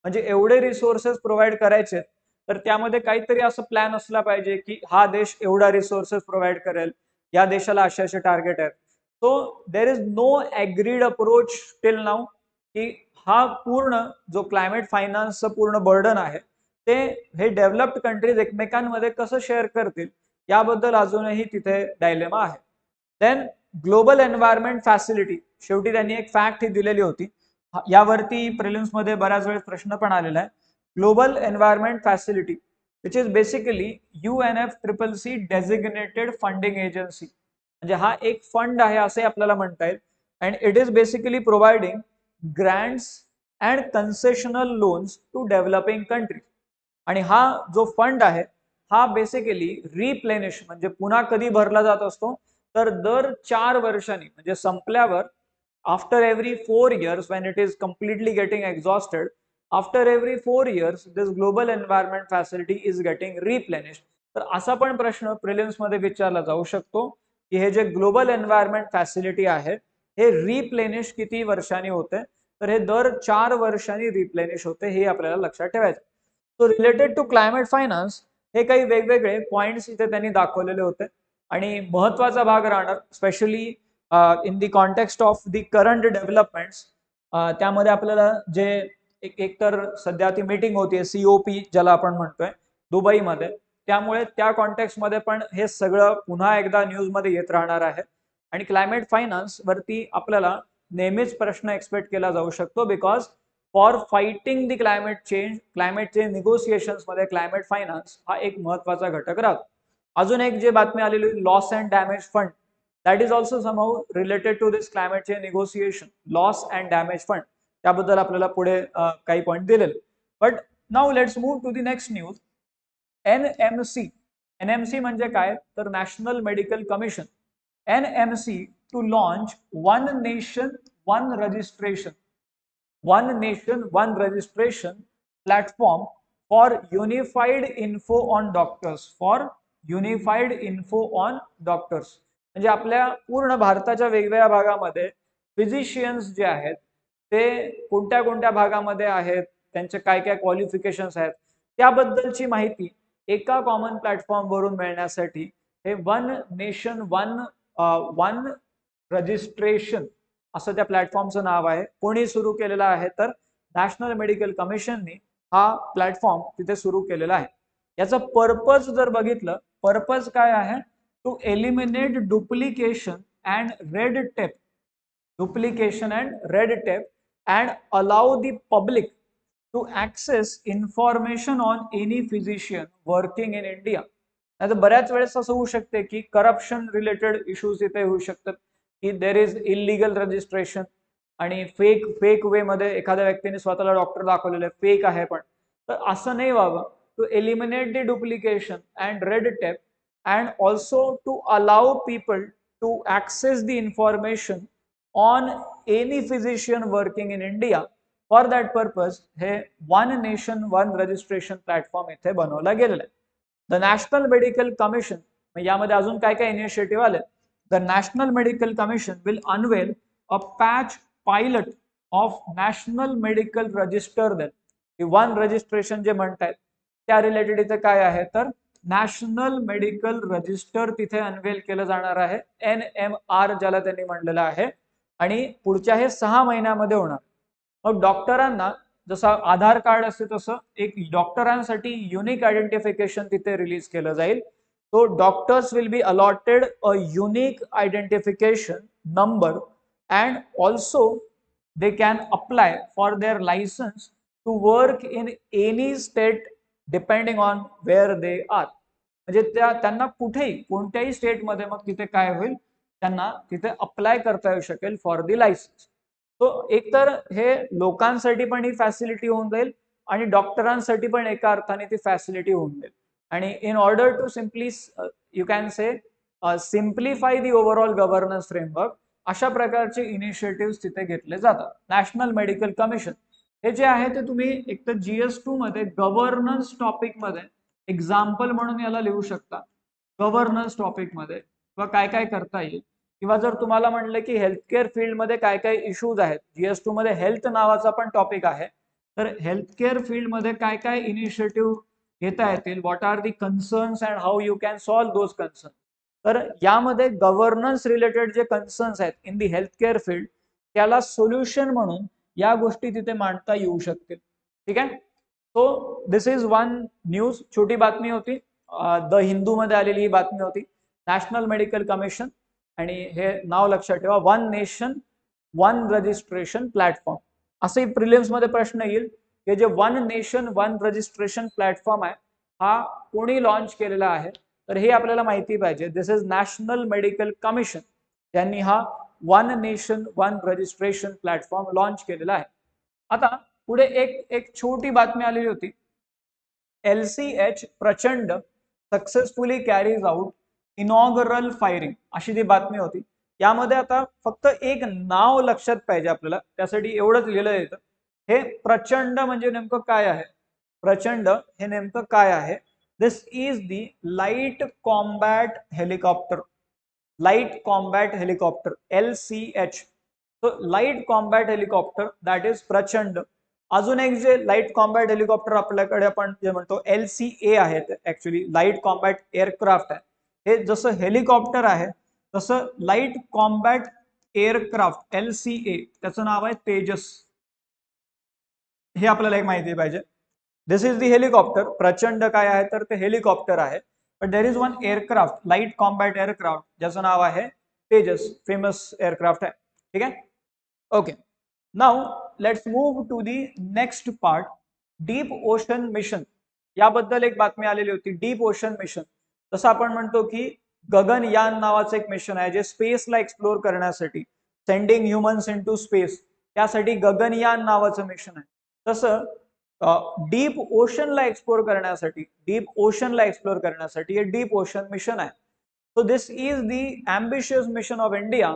म्हणजे एवढे resources provide करायचे तर त्यामध्ये काहीतरी असं plan असला पाहिजे की हा देश एवढा रिसोर्सेस प्रोव्हाइड करेल, या देशाला असे टार्गेट आहेत. So there is no agreed approach till now की हा पूर्ण जो क्लायमेट फायनान्सचं पूर्ण बर्डन आहे ते हे डेव्हलप्ड कंट्रीज एकमेकांमध्ये कसं शेअर करतील याबद्दल अजूनही तिथे डायलेमा आहे. देन ग्लोबल एन्व्हायरमेंट फॅसिलिटी, शेवटी त्यांनी एक फॅक्ट ही दिलेली होती, यावरती प्रिलिम्स मध्ये बऱ्याच वेळेस प्रश्न पण आलेला आहे. Global environment facility which is basically UNFCCC designated funding agency, म्हणजे हा एक फंड आहे असे आपल्याला म्हणता येईल. And it is basically providing grants and concessional loans to developing countries. आणि हा जो फंड आहे हा बेसिकली रिप्लेनिश म्हणजे पुन्हा कधी भरला जात असतो तर दर 4 वर्षांनी, म्हणजे संपल्यावर after every 4 years when it is completely getting exhausted, after every 4 years this global environment facility is getting replenished. तर असा पण प्रश्न प्रिलिम्स मध्ये विचारला जाऊ शकतो की हे जे ग्लोबल एन्व्हायरमेंट फॅसिलिटी आहे हे रिप्लेनिश किती वर्षांनी होते, तर हे दर 4 वर्षांनी रिप्लेनिश होते, हे आपल्याला लक्षात ठेवायचं. So related to climate finance हे काही वेगवेगळे पॉइंट्स इथे त्यांनी दाखवलेले होते आणि महत्वाचा भाग राहणार specially in the context of the current developments त्यामध्ये आपल्याला जे एक तर सध्या ती मीटिंग होतीये COP ज्याला आपण म्हणतोय दुबईमध्ये, त्यामुळे त्या कॉन्टेक्स्टमध्ये पण हे सगळं पुन्हा एकदा न्यूजमध्ये येत राहणार आहे. आणि क्लायमेट फायनान्स वरती आपल्याला नेहमीच प्रश्न एक्सपेक्ट केला जाऊ शकतो, because for fighting the climate change negotiations मध्ये क्लायमेट फायनान्स हा एक महत्वाचा घटक राहतो. अजून एक जे बातमी आलेली loss and damage fund, that is also somehow related to this climate change negotiation. Loss and damage fund त्याबद्दल आपल्याला पुढे काही पॉईंट दिलेले. But now let's move to the next news. NMC म्हणजे काय तर national medical commission. NMC to launch one nation one registration platform for unified info on doctors. म्हणजे आपल्या पूर्ण भारताच्या वेगवेगळ्या भागामध्ये फिजिशियन्स जे आहेत ते कोणत्या कोणत्या भागामध्ये आहेत, त्यांचे काय काय क्वालिफिकेशन्स आहेत, त्याबद्दलची माहिती एका कॉमन प्लॅटफॉर्म वरून मिळण्यासाठी हे वन नेशन वन रजिस्ट्रेशन असं त्या प्लॅटफॉर्मचं नाव आहे. कोणी सुरू केलेलं आहे तर नॅशनल मेडिकल कमिशननी हा प्लॅटफॉर्म तिथे सुरू केलेला आहे. याचा पर्पज जर बघितलं, पर्पज काय आहे, to eliminate duplication and red tape and allow the public to access information on any physician working in India. आता बऱ्याच वेळेस असं होऊ शकते की करप्शन रिलेटेड इश्यूज इथे होऊ शकतात, की देर इज इलिगल रजिस्ट्रेशन आणि फेक वे मध्ये एखाद्या व्यक्तीने स्वतःला डॉक्टर दाखवलेलं आहे, फेक आहे पण. तर असं नाही व्हावं. To eliminate the duplication and red tape and also to allow people to access the information on any physician working in India. For that purpose हे one nation one registration platform इथे बनवला गेलेला आहे. द नॅशनल मेडिकल कमिशन, यामध्ये अजून काय काय initiative आले. The national medical commission will unveil a patch pilot of national medical register. One registration जे म्हणतायत त्या रिलेटेड इथे काय आहे तर नॅशनल मेडिकल रजिस्टर तिथे अनवेल केलं जाणार आहे, NMR ज्याला त्यांनी म्हणलेलं आहे. आणि पुढच्या हे 6 महिन्यामध्ये होणार. मग डॉक्टरांना जसं आधार कार्ड असते तसं एक डॉक्टरांसाठी युनिक आयडेंटिफिकेशन तिथे रिलीज केलं जाईल. So doctors will be allotted a unique identification number and also they can apply for their license to work in any state depending on where they are. म्हणजे त्यांना कुठेही कोणत्याही स्टेटमध्ये मग तिथे काय होईल, त्यांना तिथे अप्लाय करता येऊ शकेल फॉर दी लायसन्स. तो एकतर हे लोकांसाठी पण ही फॅसिलिटी होऊन जाईल आणि डॉक्टरांसाठी पण एका अर्थाने ती फॅसिलिटी होऊन जाईल. आणि in order to simply you can say simplify the overall governance framework, अशा प्रकारचे इनिशिएटिव्ह तिथे घेतले जातात. नॅशनल मेडिकल कमिशन हे जे आहे ते तुम्ही एक तर GS2 मध्ये गव्हर्नन्स टॉपिक मध्ये एक्झाम्पल म्हणून याला लिहू शकता. गव्हर्नन्स टॉपिक मध्ये किंवा काय काय करता येईल, किंवा जर तुम्हाला म्हणलं की हेल्थकेअर फील्डमध्ये काय काय इश्यूज आहेत, GS2 मध्ये हेल्थ नावाचा पण टॉपिक आहे, तर हेल्थकेअर फील्डमध्ये काय काय इनिशिएटिव्ह घेता येतील, what are the concerns and how you can solve those concern. तर यामध्ये गव्हर्नन्स रिलेटेड जे कन्सर्न्स आहेत इन दी हेल्थकेअर फील्ड, त्याला सोल्युशन म्हणून या गोष्टी तिथे मांडता येऊ शकतील. ठीक आहे. So this is one news, छोटी बातमी होती, द हिंदू मध्ये आलेली ही बातमी होती. नॅशनल मेडिकल कमिशन आणि हे नाव लक्षात ठेवा, one nation one registration platform. असे प्रिलिम्स मध्ये प्रश्न येईल की जे one nation one registration platform आहे हा कोणी लॉन्च केलेला आहे, तर हे आपल्याला माहिती पाहिजे. This is national medical commission, त्यांनी हा one nation one registration platform launch केलेला आहे. आता पुढे एक छोटी बातमी आलेली होती. LCH प्रचंड सक्सेसफुली कॅरीज आउट इनॉगरल फायरिंग, अशी ती बातमी होती. यामध्ये आता फक्त एक नाव लक्षात पाहिजे आपल्याला, त्यासाठी एवढंच लिहिलं येतं. हे प्रचंड म्हणजे नेमकं काय आहे, प्रचंड हे नेमकं काय आहे. This is the light combat helicopter, LCH. so light combat helicopter that is Prachand. अजून एक जे लाईट कॉम्बॅट हेलिकॉप्टर आपल्याकडे आपण जे म्हणतो LCA आहे, ऍक्च्युली लाईट कॉम्बॅट एअरक्राफ्ट आहे. हे जसं हेलिकॉप्टर आहे तसं लाईट कॉम्बॅट एअरक्राफ्ट LCA, त्याचं नाव आहे तेजस. हे आपल्याला एक माहिती पाहिजे. This is the helicopter. प्रचंड काय आहे तर ते हेलिकॉप्टर आहे. But there is one aircraft, light combat aircraft, ज्याचं नाव आहे तेजस. फेमस एअरक्राफ्ट आहे. ठीक आहे. Okay, now let's move to the next part, deep ocean mission. याबद्दल एक बातमी आलेली होती, डीप ओशन मिशन. जसं आपण म्हणतो की गगनयान नावाचं एक मिशन आहे जे स्पेसला एक्सप्लोर करण्यासाठी, sending humans into space, त्यासाठी गगनयान नावाचं मिशन आहे. तसं डीप ओशनला एक्सप्लोर करण्यासाठी, हे डीप ओशन मिशन आहे. So this is the ambitious mission of India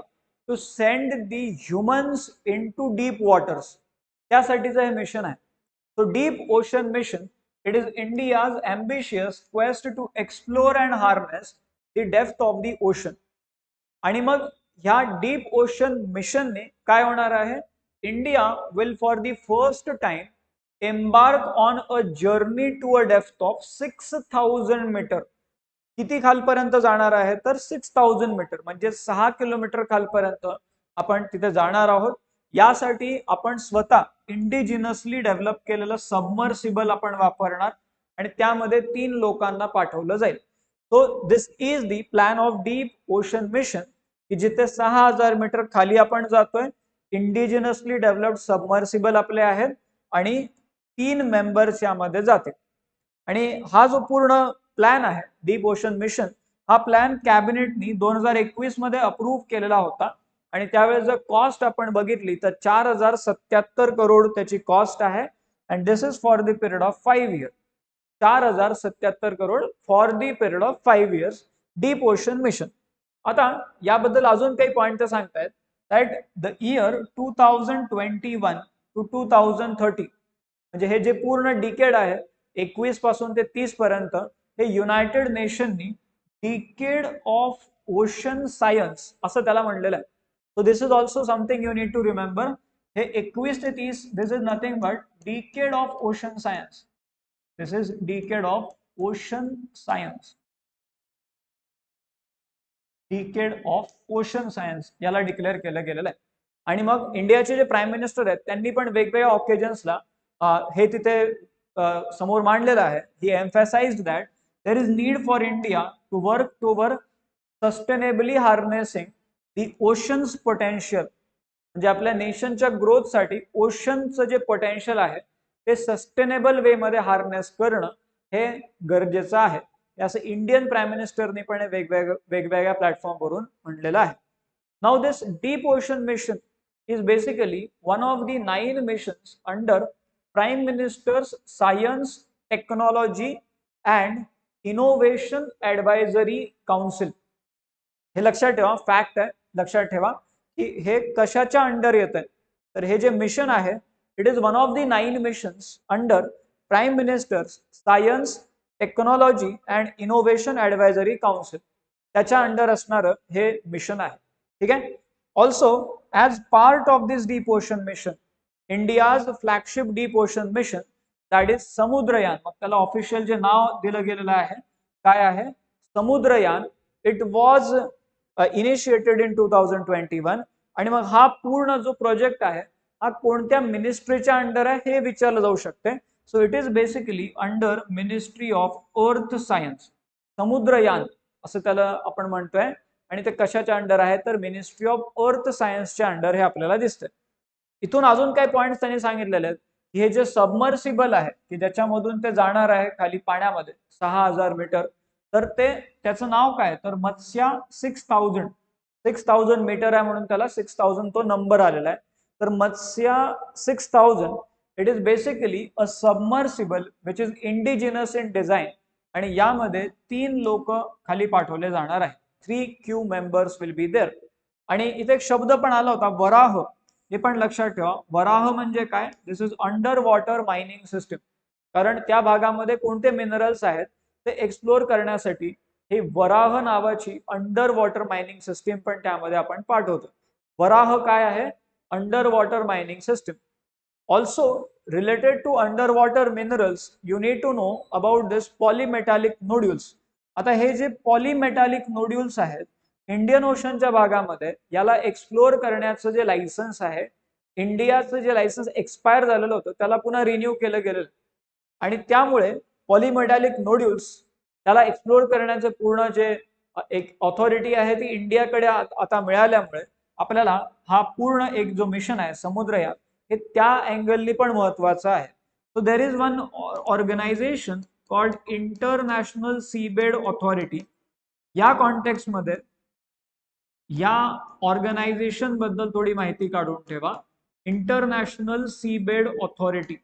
to send the humans into deep waters. त्यासाठीचं हे मिशन आहे. So deep ocean mission, it is India's ambitious quest to explore and harness the depth of the ocean. आणि मग ह्या deep ocean मिशनने काय होणार आहे, India will for the first time embark on a journey to a depth of 6000 metre. किती खालपर्यंत जाणार आहे तर 6000 मीटर, म्हणजे 6 किलोमीटर खालपर्यंत आपण तिथे जाणार आहोत. यासाठी आपण स्वतः इंडिजिनसली डेव्हलप केलेलं सबमर्सिबल आपण वापरणार आणि त्यामध्ये 3 लोकांना पाठवलं जाईल. So this is the plan of deep ocean mission, की जिथे 6000 मीटर खाली आपण जातोय, इंडिजिनसली डेव्हलप्ड सबमर्सिबल आपले आहेत आणि 3 मेंबर्स यामध्ये जाते. आणि हा जो पूर्ण प्लॅन आहे डीप ओशन मिशन, हा प्लॅन कॅबिनेटनी 2021 मध्ये अप्रूव्ह केलेला होता. आणि त्यावेळेस जर कॉस्ट आपण बघितली तर 4077 करोड त्याची कॉस्ट आहे. And this is for the period of 5 years. 4077 crore for the period of 5 years, deep ocean mission. आता याबद्दल अजून काही पॉइंट सांगतायत दॅट द इयर 2021 to 2030, म्हणजे हे जे पूर्ण डिकेड आहे 21 पासून ते 30 पर्यंत, हे युनायटेड नेशननी डिकेड ऑफ ओशन सायन्स असं त्याला म्हणलेलं आहे. So this is also something you need to remember. हे 21 ते 30, this is nothing but decade of ocean science. This is decade of ocean science. Decade of ocean science याला declare केलं गेलेलं आहे. आणि मग इंडियाचे जे प्राईम मिनिस्टर आहेत त्यांनी पण वेगवेगळ्या ऑकेजन्सला हे तिथे समोर मांडलेलं आहे. He emphasized that there is need for India to work toward sustainably harnessing the ocean's potential. म्हणजे आपल्या नेशनच्या ग्रोथसाठी ओशनचं जे पोटेन्शियल आहे ते सस्टेनेबल वे मध्ये हार्नेस करणं हे गरजेचं आहे. असं इंडियन प्राईम मिनिस्टरनी पण वेगवेगळ्या प्लॅटफॉर्मवरून म्हणलेलं आहे. Now this deep ocean mission is basically one of the 9 missions under Prime Minister's Science, Technology and Innovation Advisory Council. हे लक्षात ठेवा, फॅक्ट आहे, लक्षात ठेवा की हे कशाच्या अंडर येत आहे. तर हे जे मिशन आहे, it is one of the 9 missions under prime ministers science, technology and innovation advisory council, त्याच्या अंडर असणारं हे मिशन आहे. ठीक आहे. Also, as part of this deep ocean mission, India's flagship deep ocean mission, that is Samudrayan, मग त्याला official जे नाव दिलं गेलेलं आहे काय आहे, Samudrayaan. It was initiated in 2021. आणि मग हा पूर्ण जो प्रोजेक्ट आहे हा कोणत्या मिनिस्ट्रीच्या अंडर आहे हे विचारलं जाऊ शकते. So it is basically under ministry of earth science. Samudrayaan असं त्याला आपण म्हणतोय. आणि ते कशाच्या अंडर आहे तर मिनिस्ट्री ऑफ अर्थ सायन्सच्या अंडर हे आपल्याला दिसतंय. इथून अजून काही पॉइंट्स त्यांनी सांगितलेले आहेत की हे जे सबमर्सिबल आहे की ज्याच्यामधून ते जाणार आहे खाली पाण्यामध्ये 6000 मीटर, तर ते त्याचं नाव काय तर मत्स्या 6000 मीटर आहे म्हणून त्याला 6000 तो नंबर आलेला आहे. तर Matsya 6000 it is basically a submersible which is indigenous in design. आणि यामध्ये 3 लोक खाली पाठवले जाणार आहेत. 3 crew members will be there. आणि इथे एक शब्द पण आला होता वराह, हे पण लक्षात ठेवा. वराह म्हणजे काय, this is under water mining system. कारण त्या भागामध्ये कोणते मिनरल्स आहेत ते एक्सप्लोर करण्यासाठी हे वराह नावाची अंडर वॉटर मायनिंग सिस्टीम पण त्यामध्ये आपण पाठवतो. वराह काय आहे, under water mining system. Also related to under water minerals you need to know about this polymetallic nodules. आता हे जे पॉलीमेटॅलिक नोड्यूल्स आहेत इंडियन ओशनच्या भागामध्ये याला एक्सप्लोर करण्याचं जे लायसन्स आहे, इंडियाचं जे लायसन्स एक्सपायर झालेलं होतं त्याला पुन्हा रिन्यू केलं गेलेलं आणि त्यामुळे पॉलिमेटॅलिक नोड्यूल्स त्याला एक्सप्लोर करण्याचे पूर्ण जे एक ऑथॉरिटी आहे ती इंडियाकडे आता मिळाल्यामुळे आपल्याला हा पूर्ण एक जो मिशन आहे समुद्रयान हे त्या अँगलनी पण महत्वाचं आहे. So there is one organisation called international seabed authority. या कॉन्टेक्स्ट मध्ये या ऑर्गनायझेशन बद्दल थोडी माहिती काढून ठेवा. इंटरनॅशनल सीबेड ऑथॉरिटी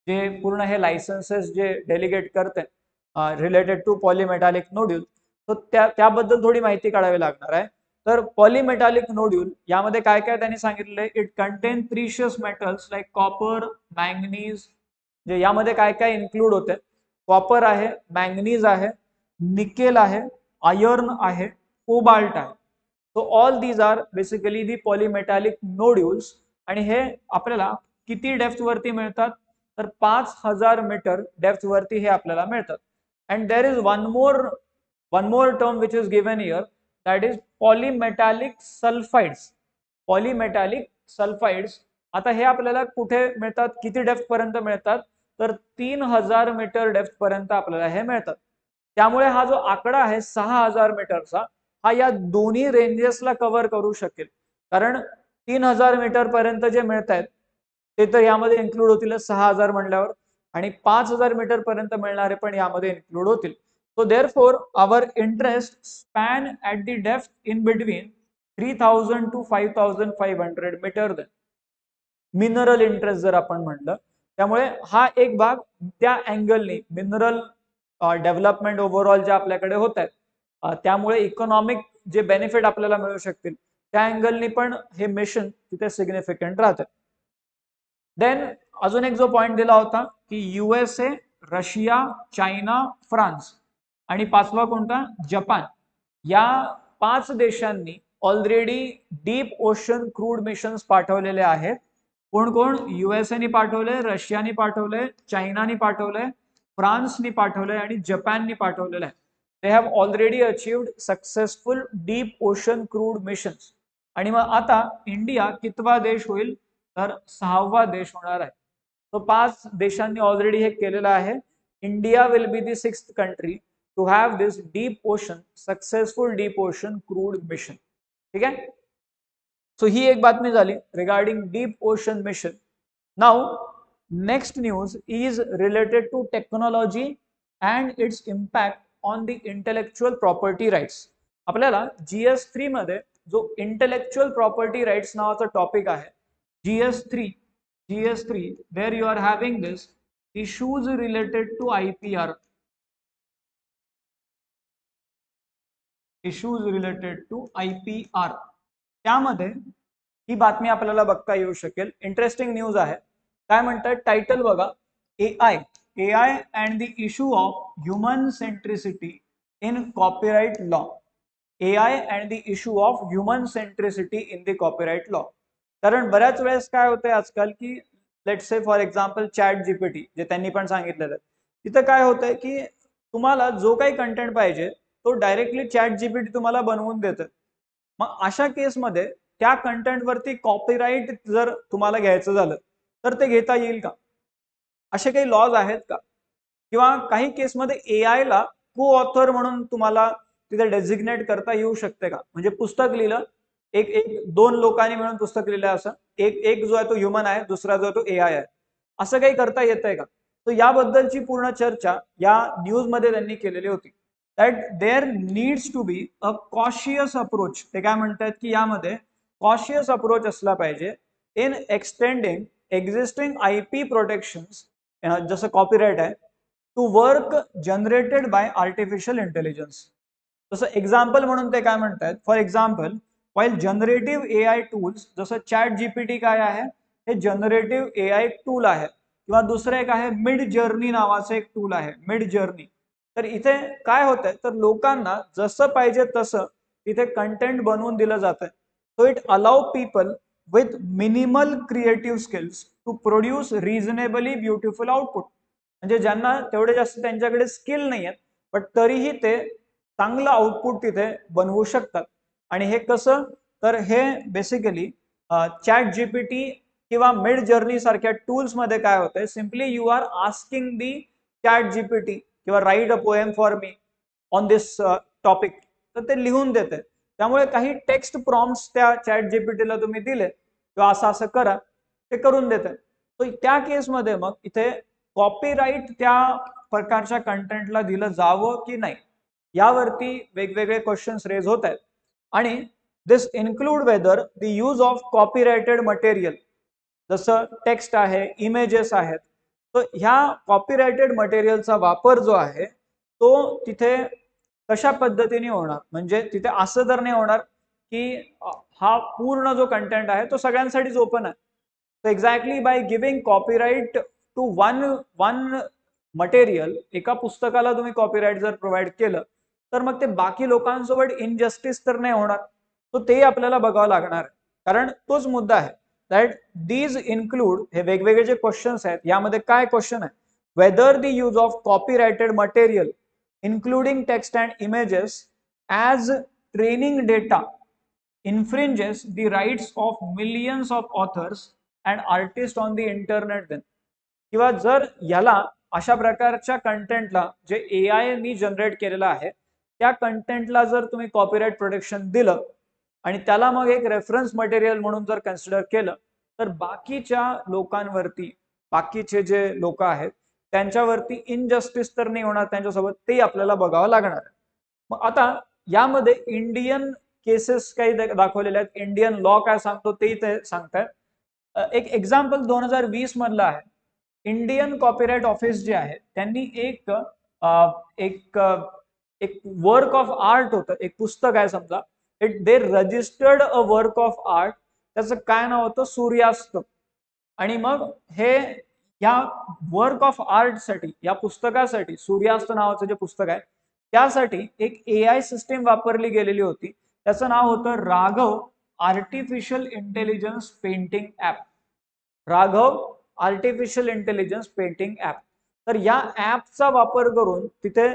जे पूर्ण हे लायसन्सेस जे डेलिगेट करते रिलेटेड टू पॉलिमेटॅलिक नोड्यूल, तर त्याबद्दल थोडी माहिती काढावी लागणार आहे. तर पॉलिमेटॅलिक नोड्यूल यामध्ये काय काय त्यांनी सांगितलंय, it content precious metals like copper, manganese. जे यामध्ये काय काय इन्क्लूड होते, कॉपर आहे, मॅंगनीज आहे, निकेल आहे, आयर्न आहे, कोबाल्ट आहे. So all these are basically the polymetallic nodules आणि हे आपल्याला किती डेप्थ वरती मिळतात, तर 5000 मीटर डेप्थ वरती हे आपल्याला मिळतात. And there is one more term which is given here, that is polymetallic sulphides. Polymetallic sulphides आता हे आपल्याला कुठे मिळतात, किती डेप्थ पर्यंत मिळतात, तर 3000 मीटर डेप्थ पर्यंत आपल्याला हे मिळतात. त्यामुळे हा जो आकडा आहे 6000 मीटरचा हा या दोन्ही रेंजेसला कव्हर करू शकेल. कारण 3000 मीटर पर्यंत जे मिळत आहेत ते तर यामध्ये इन्क्लूड होतील 6000 म्हणल्यावर, आणि 5000 मीटर पर्यंत मिळणारे पण यामध्ये इन्क्लूड होतील. So therefore our interest span at the depth in between 3000 to 5500 metre. Mineral interest जर आपण म्हटलं, त्यामुळे हा एक भाग त्या अँगलनी मिनरल डेव्हलपमेंट ओव्हरऑल जे आपल्याकडे होत आहेत त्यामुळे इकॉनॉमिक जे बेनिफिट आपल्याला मिळू शकतील त्या अँगलनी पण हे मिशन तिथे सिग्निफिकंट राहतं. देन अजून एक जो पॉइंट दिला होता की USA, रशिया, चायना, फ्रान्स आणि पाचवा कोणता, जपान. या 5 देशांनी already deep ocean crude missions पाठवलेले आहेत. कोण कोण, USA पाठवले, रशियानी पाठवले, चायनानी पाठवले, फ्रान्सनी पाठवले आणि जपाननी पाठवलेले आहे. They have already achieved successful deep ocean crude missions. आणि मग आता इंडिया कितवा देश होईल, तर 6वा देश होणार आहे. तो 5 देशांनी ऑलरेडी हे केलेलं आहे. India will be the 6th country to have this deep ocean successful deep ocean crewed mission. ठीक आहे. सो ही एक बातमी झाली regarding deep ocean mission. Now next news is related to technology and its impact on the intellectual property rights. आपल्याला GS3 मध्ये जो intellectual property rights नावाचा टॉपिक आहे, GS3 where you are having this issues related to IPR, issues related to IPR. त्यामध्ये ही बातमी आपल्याला बघता येऊ शकेल. इंटरेस्टिंग न्यूज आहे. काय म्हणतात टायटल बघा, AI and the issue of human centricity in copyright law. AI and the issue of human centricity in the copyright law. कारण बऱ्याच वेळेस काय होतंय आजकाल की let's say for example ChatGPT जे त्यांनी पण सांगितलेलं, तिथं काय होतंय की तुम्हाला जो काही कंटेंट पाहिजे तो डायरेक्टली ChatGPT तुम्हाला बनवून देतं. मग अशा केसमध्ये त्या कंटेंट वरती कॉपीराइट जर तुम्हाला घ्यायचं झालं तर ते घेता येईल का, असे काही लॉज आहेत का? किंवा काही केसमध्ये AI ला को ऑथर म्हणून तुम्हाला तिथे डेझिग्नेट करता येऊ शकते का? म्हणजे पुस्तक लिहिलं, एक 2 लोकांनी मिळून पुस्तक लिहिलं, असं एक जो आहे तो ह्युमन आहे, दुसरा जो आहे तो AI आहे, असं काही करता येतंय का? तर याबद्दलची पूर्ण चर्चा या न्यूज मध्ये त्यांनी केलेली होती. That there needs to be a cautious approach. ते काय म्हणतात की यामध्ये कॉशियस अप्रोच असला पाहिजे in extending existing IP protections, जसं कॉपीराइट आहे, to work generated by artificial intelligence. जसं एक्झाम्पल म्हणून ते काय म्हणतात, for example while generative AI tools, जसं ChatGPT काय आहे, हे जनरेटिव्ह AI टूल आहे. किंवा दुसरं एक आहे मिड जर्नी नावाचं एक टूल आहे, मिड जर्नी. तर इथे काय होतंय, तर लोकांना जसं पाहिजे तसं तिथे कंटेंट बनवून दिलं जातंय. So it allow people with minimal creative skills to produce reasonably beautiful output. म्हणजे ज्यांना तेवढे जास्त त्यांच्याकडे स्किल नाही आहेत, पण तरीही ते चांगलं आउटपुट तिथे बनवू शकतात. आणि हे कसं, तर हे बेसिकली चॅट जीपीटी किंवा मिड जर्नी सारख्या टूल्स मध्ये काय होतंय, simply you are asking the ChatGPT किंवा write a poem for me on this topic, तर ते लिहून देते. त्यामुळे काही टेक्स्ट प्रॉम्प्ट्स त्या चॅट जीपीटीला तुम्ही दिले किंवा असं असं करा, ते करून देते. तर त्या केसमध्ये मग इथे कॉपीराईट त्या प्रकारच्या कंटेंटला दिलं जावं की नाही, यावरती वेगवेगळे क्वेश्चन्स रेज होत आहेत. आणि this include whether the use of copyrighted material, जसं टेक्स्ट आहे, इमेजेस आहेत, तर ह्या कॉपीराइटेड मटेरियलचा वापर जो आहे तो तिथे कशा पद्धतीने होणार, म्हणजे तिथे असं तर नाही होणार की हा पूर्ण जो कंटेंट आहे तो सगळ्यांसाठीच ओपन आहे. So exactly by giving copyright to one material, एका पुस्तकाला तुम्ही कॉपीराइट जर प्रोव्हाइड केलं तर मग ते बाकी लोकांसोबत इनजस्टिस तर नाही होणार, तो ते आपल्याला बघावं लागणार आहे. कारण तोच मुद्दा आहे दॅट दीज इन्क्लूड, हे वेगवेगळे जे क्वेश्चन्स आहेत यामध्ये काय क्वेश्चन आहे, weather the use of copyrighted material including text and images as training data infringes the rights of millions of authors and artists on the internet. then किंवा जर याला अशा प्रकारच्या कंटेंटला जे एआय नी जनरेट केलेलं आहे त्या कंटेंटला जर तुम्ही कॉपीराइट प्रोटेक्शन दिलं आणि त्याला मग एक रेफरन्स मटेरियल म्हणून जर कन्सिडर केलं, तर बाकीच्या लोकांवरती, बाकीचे जे लोक आहेत त्यांच्यावरती इनजस्टिस तर नाही होणार त्यांच्यासोबत, ते आपल्याला बघावं लागणार आहे. मग आता यामध्ये इंडियन केसेस काही दाखवलेले आहेत, इंडियन लॉ काय सांगतो ते इथे सांगतायत. एक एक्झाम्पल 2020 मधलं आहे. इंडियन कॉपीराइट ऑफिस जे आहे त्यांनी एक एक एक वर्क ऑफ आर्ट होतं, एक पुस्तक आहे समजा, they registered a work of art, त्याचं काय नाव होतं, सूर्यास्त. आणि मग हे या वर्क ऑफ आर्ट साठी, या पुस्तकासाठी, सूर्यास्त नावाचं जे पुस्तक आहे त्यासाठी एक एआय सिस्टीम वापरली गेलेली होती. त्याचं नाव होतं Raghav artificial intelligence painting app. Raghav artificial intelligence painting app. तर या ऍपचा वापर करून तिथे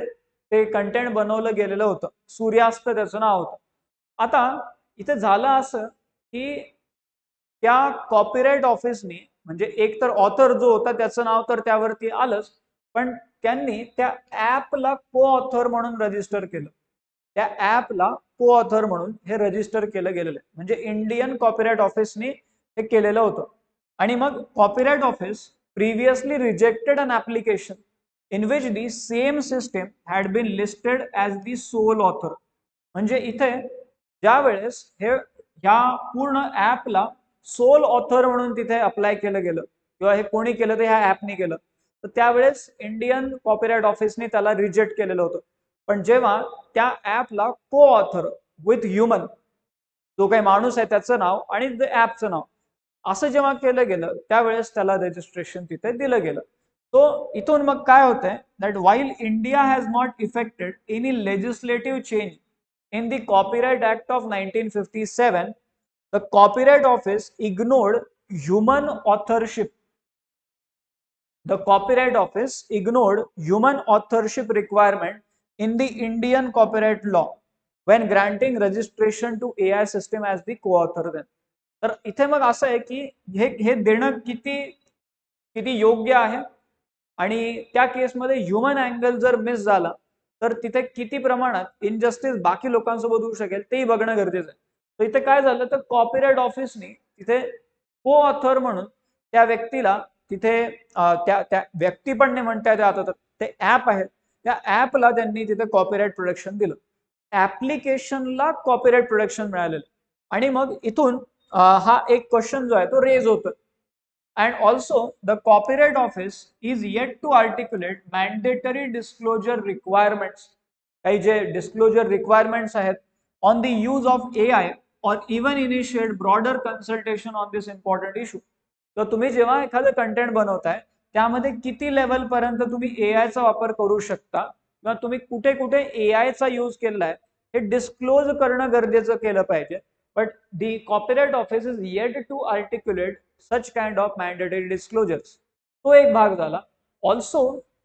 ते कंटेंट बनवलं गेलेलं होतं, सूर्यास्त त्याचं नाव होतं. आता इथे झालं असं की त्या कॉपीराइट ऑफिसनी, म्हणजे एक तर ऑथर जो होता त्याचं नाव तर त्यावरती आलंच, पण त्यांनी त्या ऍपला को ऑथर म्हणून रजिस्टर केलं. त्या ऍपला को ऑथर म्हणून हे रजिस्टर केलं गेलेलं आहे, म्हणजे इंडियन कॉपीराइट ऑफिसनी हे केलेलं होतं. आणि मग copyright office previously rejected an application in which the same system had been listed as the sole author. म्हणजे इथे ज्या वेळेस हे ह्या पूर्ण ऍपला सोल ऑथर म्हणून तिथे अप्लाय केलं गेलं किंवा हे कोणी केलं, तर ह्या ऍपने केलं, तर त्यावेळेस इंडियन कॉपीराइट ऑफिसने त्याला रिजेक्ट केलेलं होतं. पण जेव्हा त्या ऍपला को ऑथर विथ ह्युमन, जो काही माणूस आहे त्याचं नाव आणि ऍपचं नाव असं जेव्हा केलं गेलं त्यावेळेस त्याला रजिस्ट्रेशन तिथे दिलं गेलं. तो इथून मग काय होतंय, that while India has not affected any legislative change in the Copyright Act of 1957, the Copyright Office ignored human authorship. The Copyright Office ignored human authorship requirement in the Indian copyright law when granting registration to AI system as the co-author. then तर इथे मग असं आहे की हे देणं किती किती योग्य आहे, आणि त्या केसमध्ये ह्युमन अँगल जर मिस झाला तर तिथे किती प्रमाणात इनजस्टिस बाकी लोकांसोबत होऊ शकेल तेही बघणं गरजेचं आहे. तर इथे काय झालं, तर कॉपीराइट ऑफिसने तिथे को ऑथर म्हणून त्या व्यक्तीला तिथे त्या व्यक्ती पण नाही म्हणता येते आता, तर ते ऍप आहे त्या ऍपला त्यांनी तिथे कॉपीराइट प्रोटेक्शन दिलं, ऍप्लिकेशनला कॉपीराइट प्रोटेक्शन मिळालेलं. आणि मग इथून हा एक क्वेश्चन जो आहे तो रेज होतो. And also the Copyright Office is yet to articulate mandatory disclosure requirements, काही जे disclosure requirements आहेत on the use of AI or even initiate broader consultation on this important issue. तर तुम्ही जेव्हा एखादं कंटेंट बनवताय त्यामध्ये किती लेवल पर्यंत तुम्ही AI चा वापर करू शकता किंवा तुम्ही कुठे कुठे AI चा यूज केलेला आहे हे डिस्क्लोज करणं गरजेचं केलं पाहिजे. But the Copyright Office is yet to articulate such kind of mandatory disclosures. तो एक भाग झाला. ऑल्सो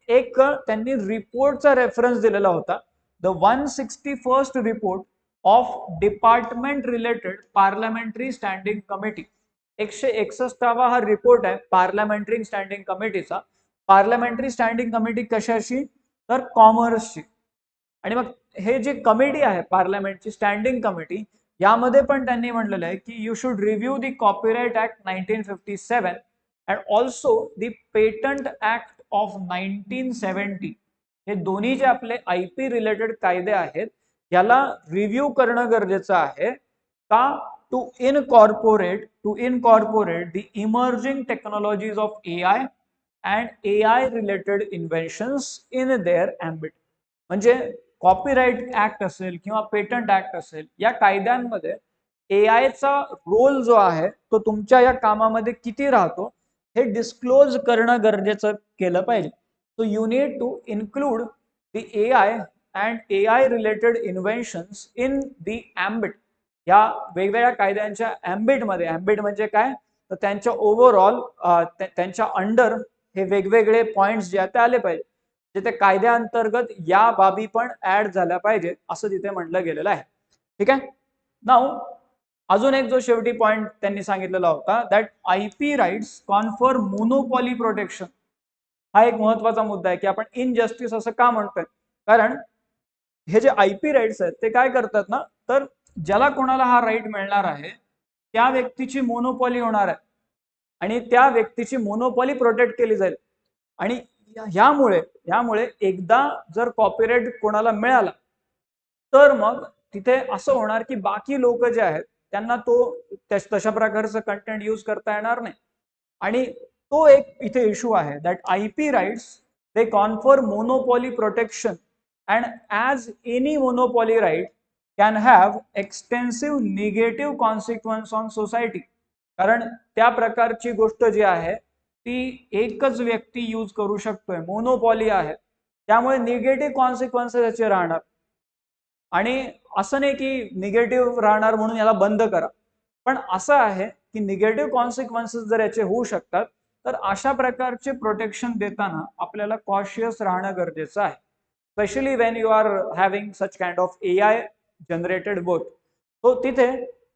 एक त्यांनी रिपोर्टचा रेफरन्स दिलेला होता, the 161st report of department related parliamentary standing committee. 161वा हा रिपोर्ट आहे पार्लमेंटरी स्टँडिंग कमिटीचा. पार्लमेंटरी स्टँडिंग कमिटी कशाची, तर कॉमर्सची. आणि मग हे जी कमिटी आहे पार्लमेंटची स्टँडिंग कमिटी, यामध्ये पण त्यांनी म्हटलेलं आहे की you should review the copyright act 1957 and also the patent act of 1970. हे दोन्ही जे आपले IP रिलेटेड कायदे आहेत याला रिव्ह्यू करणं गरजेचं आहे. का, to incorporate the emerging technologies of AI and AI related inventions in their ambit. म्हणजे कॉपीराइट ऍक्ट असेल किंवा पेटंट ऍक्ट असेल, या कायद्यांमध्ये AIचा रोल जो आहे तो तुमच्या या कामामध्ये किती राहतो हे डिस्क्लोज करणं गरजेचं केलं पाहिजे. So you need to include the AI and AI related inventions in the ambit. या वेगवेगळ्या कायद्यांच्या अँबिटमध्ये, अँबिट म्हणजे काय, तर त्यांच्या ओव्हरऑल त्यांच्या अंडर हे वेगवेगळे पॉइंट्स जे आहेत ते आले पाहिजे. जे त्या कायद्याअंतर्गत या बाबी पण ऍड झाल्या पाहिजे असं तिथे म्हटलं गेलेलं आहे. ठीक आहे. नाउ अजून एक जो शेवटी पॉइंट त्यांनी सांगितलेला होता, that IP rights confer monopoly protection. हा एक महत्वाचा मुद्दा आहे की आपण इनजस्टिस असं का म्हणतोय, कारण हे जे IP राईट्स आहेत ते काय करतात ना, तर ज्याला कोणाला हा राईट मिळणार आहे त्या व्यक्तीची मोनोपॉली होणार आहे आणि त्या व्यक्तीची मोनोपॉली प्रोटेक्ट केली जाईल. आणि ह्यामुळे एकदा जर कॉपीराइट कोणाला मिळाला तर मग तिथे असं होणार की बाकी लोक जे आहेत त्यांना तो तशा प्रकारचं कंटेंट यूज करता येणार नाही. आणि तो एक इथे इश्यू आहे, that IP rights they confer monopoly protection and as any monopoly right can have extensive negative consequence on society. कारण त्या प्रकारची गोष्ट जी आहे ती एकच व्यक्ती यूज करू शकतोय, मोनोपॉली आहे, त्यामुळे निगेटिव्ह कॉन्सिक्वेन्सेस याचे राहणार. आणि असं नाही की निगेटिव्ह राहणार म्हणून याला बंद करा, पण असं आहे की निगेटिव्ह कॉन्सिक्वेन्सेस जर याचे होऊ शकतात तर अशा प्रकारचे प्रोटेक्शन देताना आपल्याला कॉशियस राहणं गरजेचं आहे, specially when you are having such kind of AI generated work. तो तिथे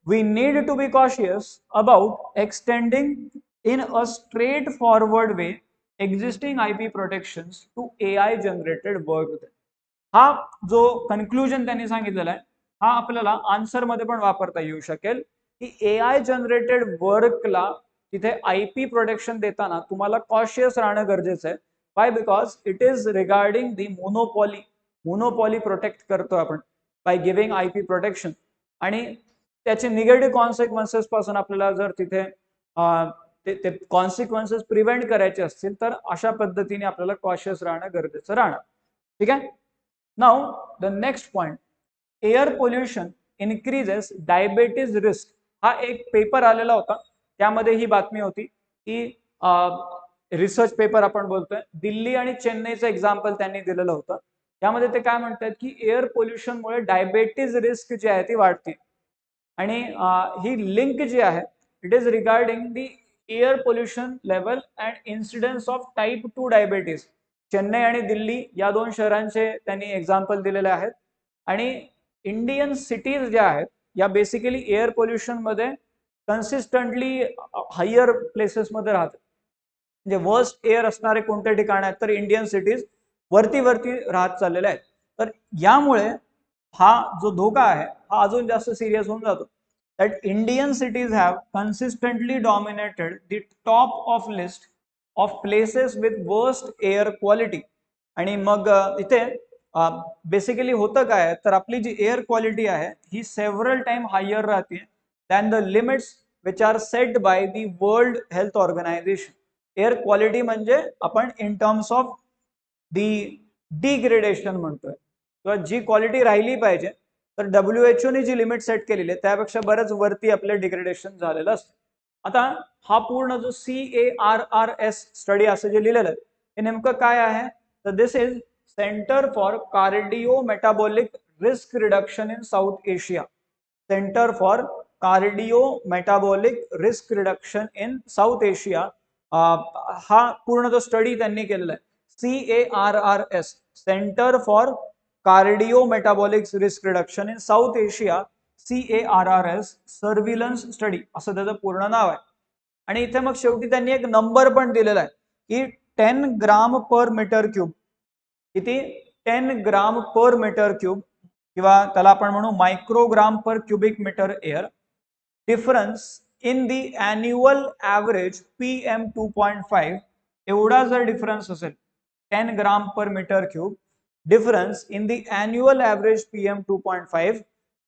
we need to be cautious about extending in a straightforward way existing IP protections to AI generated work. हा जो conclusion त्यांनी सांगितलेला आहे हा आपल्याला आन्सर मध्ये पण वापरता येऊ शकेल की AI जनरेटेड वर्कला तिथे IP प्रोटेक्शन देताना तुम्हाला कॉशियस राहणं गरजेचं आहे. Y, because it is regarding the monopoly protect करतो आपण बाय गिव्हिंग IP प्रोटेक्शन. आणि त्याचे निगेटिव्ह कॉन्सिक्वेन्सेस पासून आपल्याला जर तिथे ते कॉन्सिक्वेन्सेस प्रिव्हेंट करायचे असतील तर अशा पद्धतीने आपल्याला कॉशियस राहणं गरजेचं राहणार. ठीक आहे. Now the next point, air pollution increases diabetes risk. हा एक पेपर आलेला होता, त्यामध्ये ही बातमी होती की रिसर्च पेपर आपण बोलतोय, दिल्ली आणि चेन्नईचं एक्झाम्पल त्यांनी दिलेलं होतं. त्यामध्ये ते काय म्हणतात की एअर पोल्युशनमुळे डायबिटीज रिस्क जी आहे ती वाढते. आणि ही लिंक जी आहे it is regarding the air pollution level and incidence of type 2 diabetes. Chennai आणि दिल्ली या दोन शहरांचे त्यांनी एक्झाम्पल दिलेले आहेत. आणि इंडियन सिटीज ज्या आहेत या बेसिकली एअर पोल्युशन मध्ये कन्सिस्टंटली हायर प्लेसेस मध्ये राहतात. म्हणजे वर्स्ट एअर असणारे कोणते ठिकाण आहेत तर इंडियन सिटीज वरती राहत चाललेले आहेत. तर यामुळे हा जो धोका आहे हा अजून जास्त सिरियस होऊन जातो. That Indian cities have consistently dominated the top of list of places with worst air quality. आणि मग इथे बेसिकली होतं काय तर आपली जी एअर क्वालिटी आहे ही सेव्हरल टाइम हायर राहते than the limits which are set by the World Health Organization. Air quality म्हणजे आपण in terms of the degradation म्हणतोय, किंवा जी क्वालिटी राहिली पाहिजे तर WHO ने जी लिमिट सेट केलेली आहे त्यापेक्षा बरंच वरती आपलं डिग्रेडेशन झालेलं असतं. आता हा पूर्ण जो CARRS स्टडी असं जे लिहिलेलं आहे हे नेमकं काय आहे तर this is centre for cardio metabolic risk reduction in South Asia. Centre for cardio metabolic risk reduction in South Asia हा पूर्ण जो स्टडी त्यांनी केलेला आहे CARRS, centre for cardio metabolic risk reduction in South Asia CARRS surveillance study असं त्याचं पूर्ण नाव आहे. आणि इथे मग शेवटी त्यांनी एक नंबर पण दिलेला आहे की 10 ग्राम पर मीटर क्यूब. किती? 10 ग्राम पर मीटर क्यूब किंवा त्याला आपण म्हणू microgram per cubic metre air difference in the annual average PM2.5 एवढा जर डिफरन्स असेल 10 gram per metre cube difference in the annual average PM2.5,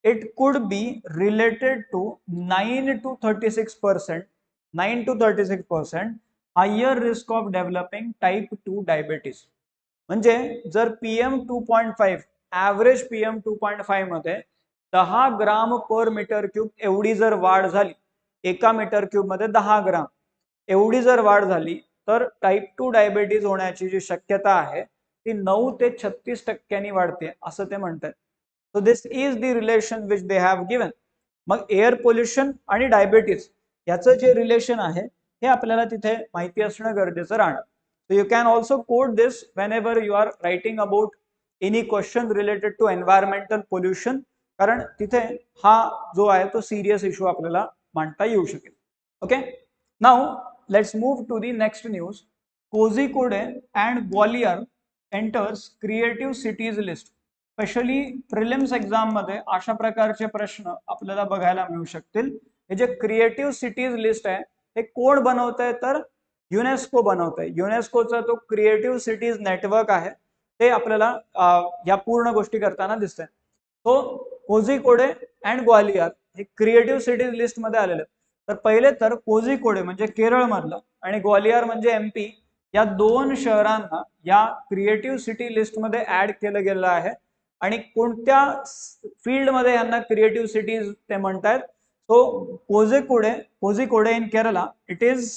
it could be related to 9 to 36% higher risk of developing type 2 diabetes. म्हणजे जर PM2.5 average PM2.5 मध्ये 10 gram per metre cube एवढी जर वाढ झाली, एका मीटर क्यूब मध्ये 10 ग्राम एवढी जर वाढ झाली तर टाईप 2 डायबिटीज होण्याची जी शक्यता आहे ती 9 ते 36% वाढते असं ते म्हणतात. So this is the relation which they have given. मग एअर पोल्युशन आणि डायबिटीज याचं जे रिलेशन आहे हे आपल्याला तिथे माहिती असणं गरजेचं राहणार. So you can also quote this whenever you are writing about any question related to environmental pollution, कारण तिथे हा जो आहे तो सिरियस इश्यू आपल्याला मांडता येऊ शकेल. Okay, now let's move to the next news. Kozhikode and Gwalior enters creative cities list. Specially prelims exam मध्ये अशा प्रकारचे प्रश्न आपल्याला बघायला मिळू शकतील. हे जे क्रिएटिव्ह सिटीज लिस्ट आहे हे कोण बनवतंय तर युनेस्को बनवतंय. युनेस्कोचा तो क्रिएटिव्ह सिटीज नेटवर्क आहे ते आपल्याला या पूर्ण गोष्टी करताना दिसतंय. तो कोझिकोडे अँड ग्वालियर हे क्रिएटिव्ह सिटीज लिस्ट मध्ये आलेले. तर पहिले तर कोझिकोडे म्हणजे केरळ मधलं आणि ग्वालियर म्हणजे MP या दोन शहरांना या क्रिएटिव्ह सिटी लिस्ट मध्ये ऍड केलं गेलं आहे. आणि कोणत्या फील्ड मध्ये यांना क्रिएटिव्ह सिटीज ते म्हणतात. So Kozhikode in Kerala it is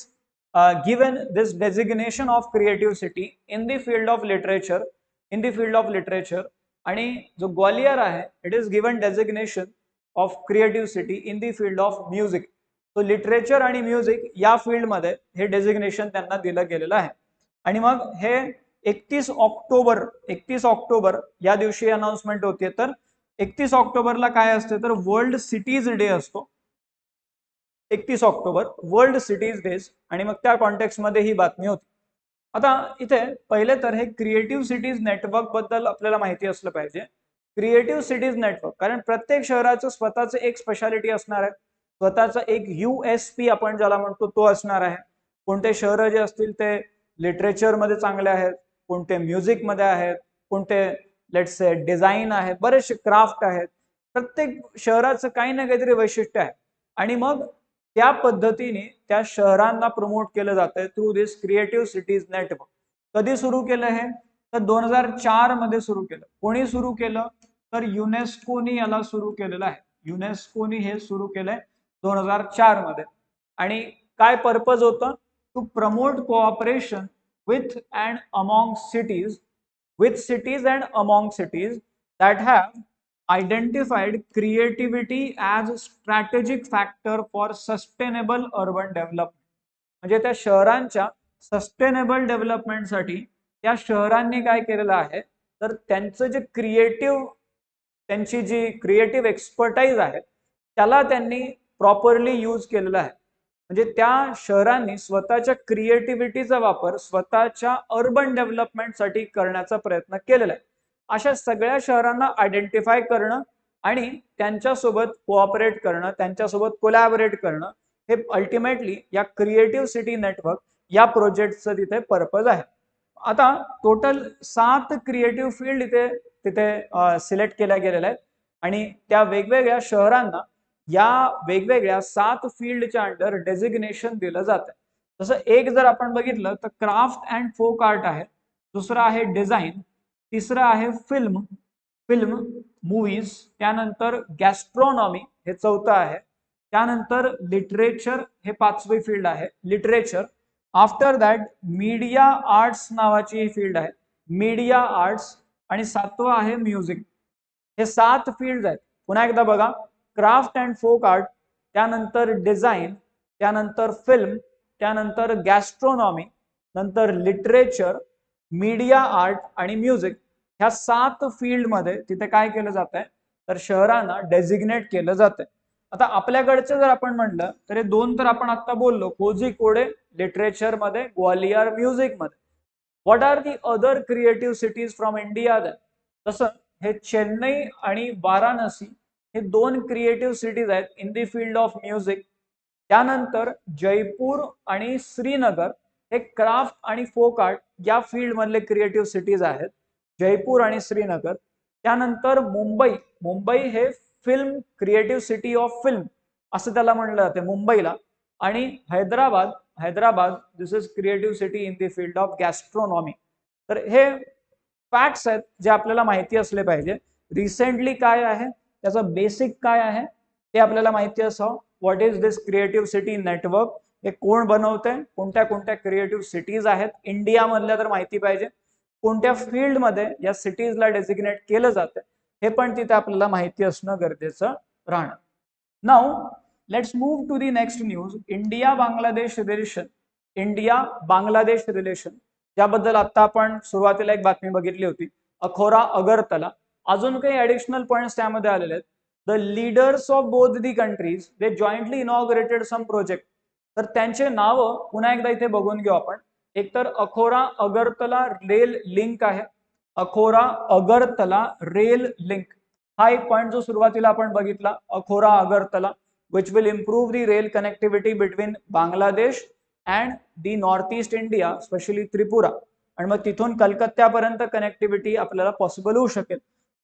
given this designation of creative city in the field of literature आणि जो ग्वालियर आहे it is given designation of creative city in the field of music. So literature आणि music या field मध्ये हे designation त्यांना दिलं गेलेलं आहे. आणि मग हे 31 ऑक्टोबर या दिवशी अनाउन्समेंट होते. तर 31 ऑक्टोबरला काय असते तर वर्ल्ड सिटीज डे असतो. 31 ऑक्टोबर वर्ल्ड सिटीज डेज आणि मग त्या कॉन्टेक्स्ट मध्ये ही बातमी होती. आता इथे पहिले तर हे क्रिएटिव्ह सिटीज नेटवर्क बद्दल आपल्याला माहिती असलं पाहिजे. क्रिएटिव्ह सिटीज नेटवर्क कारण प्रत्येक शहराचं स्वतःचं एक स्पेशालिटी असणार आहे, स्वतःचा एक USP आपण ज्याला म्हणतो तो असणार आहे. कोणते शहर जे असतील ते लिटरेचर मध्ये चांगले आहेत, कोणते म्युझिक मध्ये आहेत, कोणते लेट्स से डिझाईन आहे, बरेचसे क्राफ्ट आहेत. प्रत्येक शहराचं काही ना काहीतरी वैशिष्ट्य आहे आणि मग त्या पद्धतीने त्या शहरांना प्रमोट केलं जातंय थ्रू दिस क्रिएटिव्ह सिटीज नेटवर्क. कधी सुरू केलं हे तर 2004 मध्ये सुरू केलं. कोणी सुरू केलं तर युनेस्कोनी याला सुरू केलेलं आहे. युनेस्कोनी हे सुरू केलंय 2004 मध्ये. आणि काय पर्पज होतं to promote cooperation with and among cities and among cities that have identified creativity as strategic factor for sustainable urban development. म्हणजे त्या शहरांच्या सस्टेनेबल डेव्हलपमेंटसाठी त्या शहरांनी काय केलेलं आहे तर त्यांचं जे त्यांची जी क्रिएटिव्ह एक्सपर्टाईज आहे त्याला त्यांनी प्रॉपरली यूज केलेला आहे. म्हणजे त्या शहरांनी स्वतःच्या क्रिएटिव्हिटीचा वापर स्वतःच्या अर्बन डेव्हलपमेंटसाठी करण्याचा प्रयत्न केलेला आहे. अशा सगळ्या शहरांना आयडेंटिफाय करणं आणि त्यांच्यासोबत कोऑपरेट करणं, त्यांच्यासोबत कोलॅबोरेट करणं हे अल्टिमेटली या क्रिएटिव्ह सिटी नेटवर्क या प्रोजेक्टचं तिथे पर्पज आहे. आता टोटल 7 क्रिएटिव्ह फील्ड तिथे सिलेक्ट केल्या गेलेल्या आहेत आणि त्या वेगवेगळ्या शहरांना या वेगवेगळ्या 7 फील्डच्या अंडर डेजिग्नेशन दिलं जातं. जसं एक जर आपण बघितलं तर क्राफ्ट अँड फोक आर्ट आहे, दुसरं आहे डिझाईन, तिसरं आहे फिल्म मूवीज, त्यानंतर गॅस्ट्रॉनॉमी हे चौथं आहे, त्यानंतर लिटरेचर हे 5वी फील्ड आहे literature. After that media arts नावाची ही फील्ड आहे मीडिया आर्ट्स आणि 7वं आहे म्युझिक. हे 7 फील्ड आहेत. पुन्हा एकदा बघा क्राफ्ट अँड फोक आर्ट, त्यानंतर डिझाईन, त्यानंतर फिल्म, त्यानंतर गॅस्ट्रॉनॉमी, नंतर लिटरेचर, मीडिया आर्ट आणि म्युझिक. ह्या 7 फील्डमध्ये तिथे काय केलं जात आहे तर शहरांना डेझिग्नेट केलं जातंय. आता आपल्याकडचं जर आपण म्हणलं तर हे 2 तर आपण आता बोललो, कोझिकोडे लिटरेचर मध्ये, ग्वालियर म्युझिक मध्ये. What are the other creative cities from India then? तसं हे चेन्नई आणि वाराणसी हे 2 क्रिएटिव्ह सिटीज आहेत in the field of music. त्यानंतर जयपूर आणि श्रीनगर हे क्राफ्ट आणि फोक आर्ट या फील्ड मधले क्रिएटिव्ह सिटीज आहेत, जयपूर आणि श्रीनगर. त्यानंतर मुंबई हे film creative city of film असं त्याला म्हणलं जाते मुंबईला. आणि Hyderabad this is creative city in the field of gastronomy. तर हे फॅक्ट्स आहेत जे आपल्याला माहिती असले पाहिजे. रिसेंटली काय आहे, त्याचं बेसिक काय आहे ते आपल्याला माहिती असावं. What is this creative city network, हे कोण बनवतंय, कोणत्या कोणत्या क्रिएटिव्ह सिटीज आहेत इंडिया मधल्या तर माहिती पाहिजे, कोणत्या फील्डमध्ये या सिटीजला डेझिग्नेट केलं जातं हे पण तिथे आपल्याला माहिती असणं गरजेचं राहणार. Now let's move to the next news. India Bangladesh relation ज्याबद्दल आता आपण सुरुवातीला एक बातमी बघितली होती, अखोरा अगरतला. अजून काही ऍडिशनल पॉइंट्स त्यामध्ये आलेले आहेत. The leaders of both the countries they jointly inaugurated some project. तर त्यांचे नाव पुन्हा एकदा इथे बघून घेऊ आपण. एक तर अखोरा अगरतला रेल लिंक आहे, अखोरा अगरतला रेल लिंक हा एक पॉइंट जो सुरुवातीला आपण बघितला, Akhaura Agartala which will improve the rail connectivity between Bangladesh and the north east India, specially Tripura. आणि मग तिथून कलकत्त्यापर्यंत कनेक्टिव्हिटी आपल्याला पॉसिबल होऊ शकेल.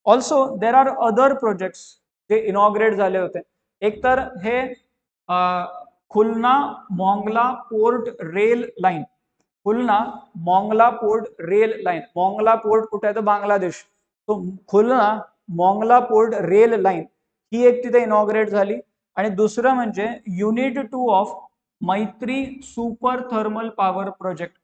Also there are other projects जे इनॉग्रेट झाले होते. एक तर हे Khulna Mongla port rail line, Khulna Mongla port rail line. Mongla port कुठे आहे तर बांगलादेश. तो Khulna Mongla port rail line ही एक तिथे इनॉग्रेट झाली. आणि दुसरं म्हणजे युनिट 2 ऑफ मैत्री सुपर थर्मल पॉवर प्रोजेक्ट.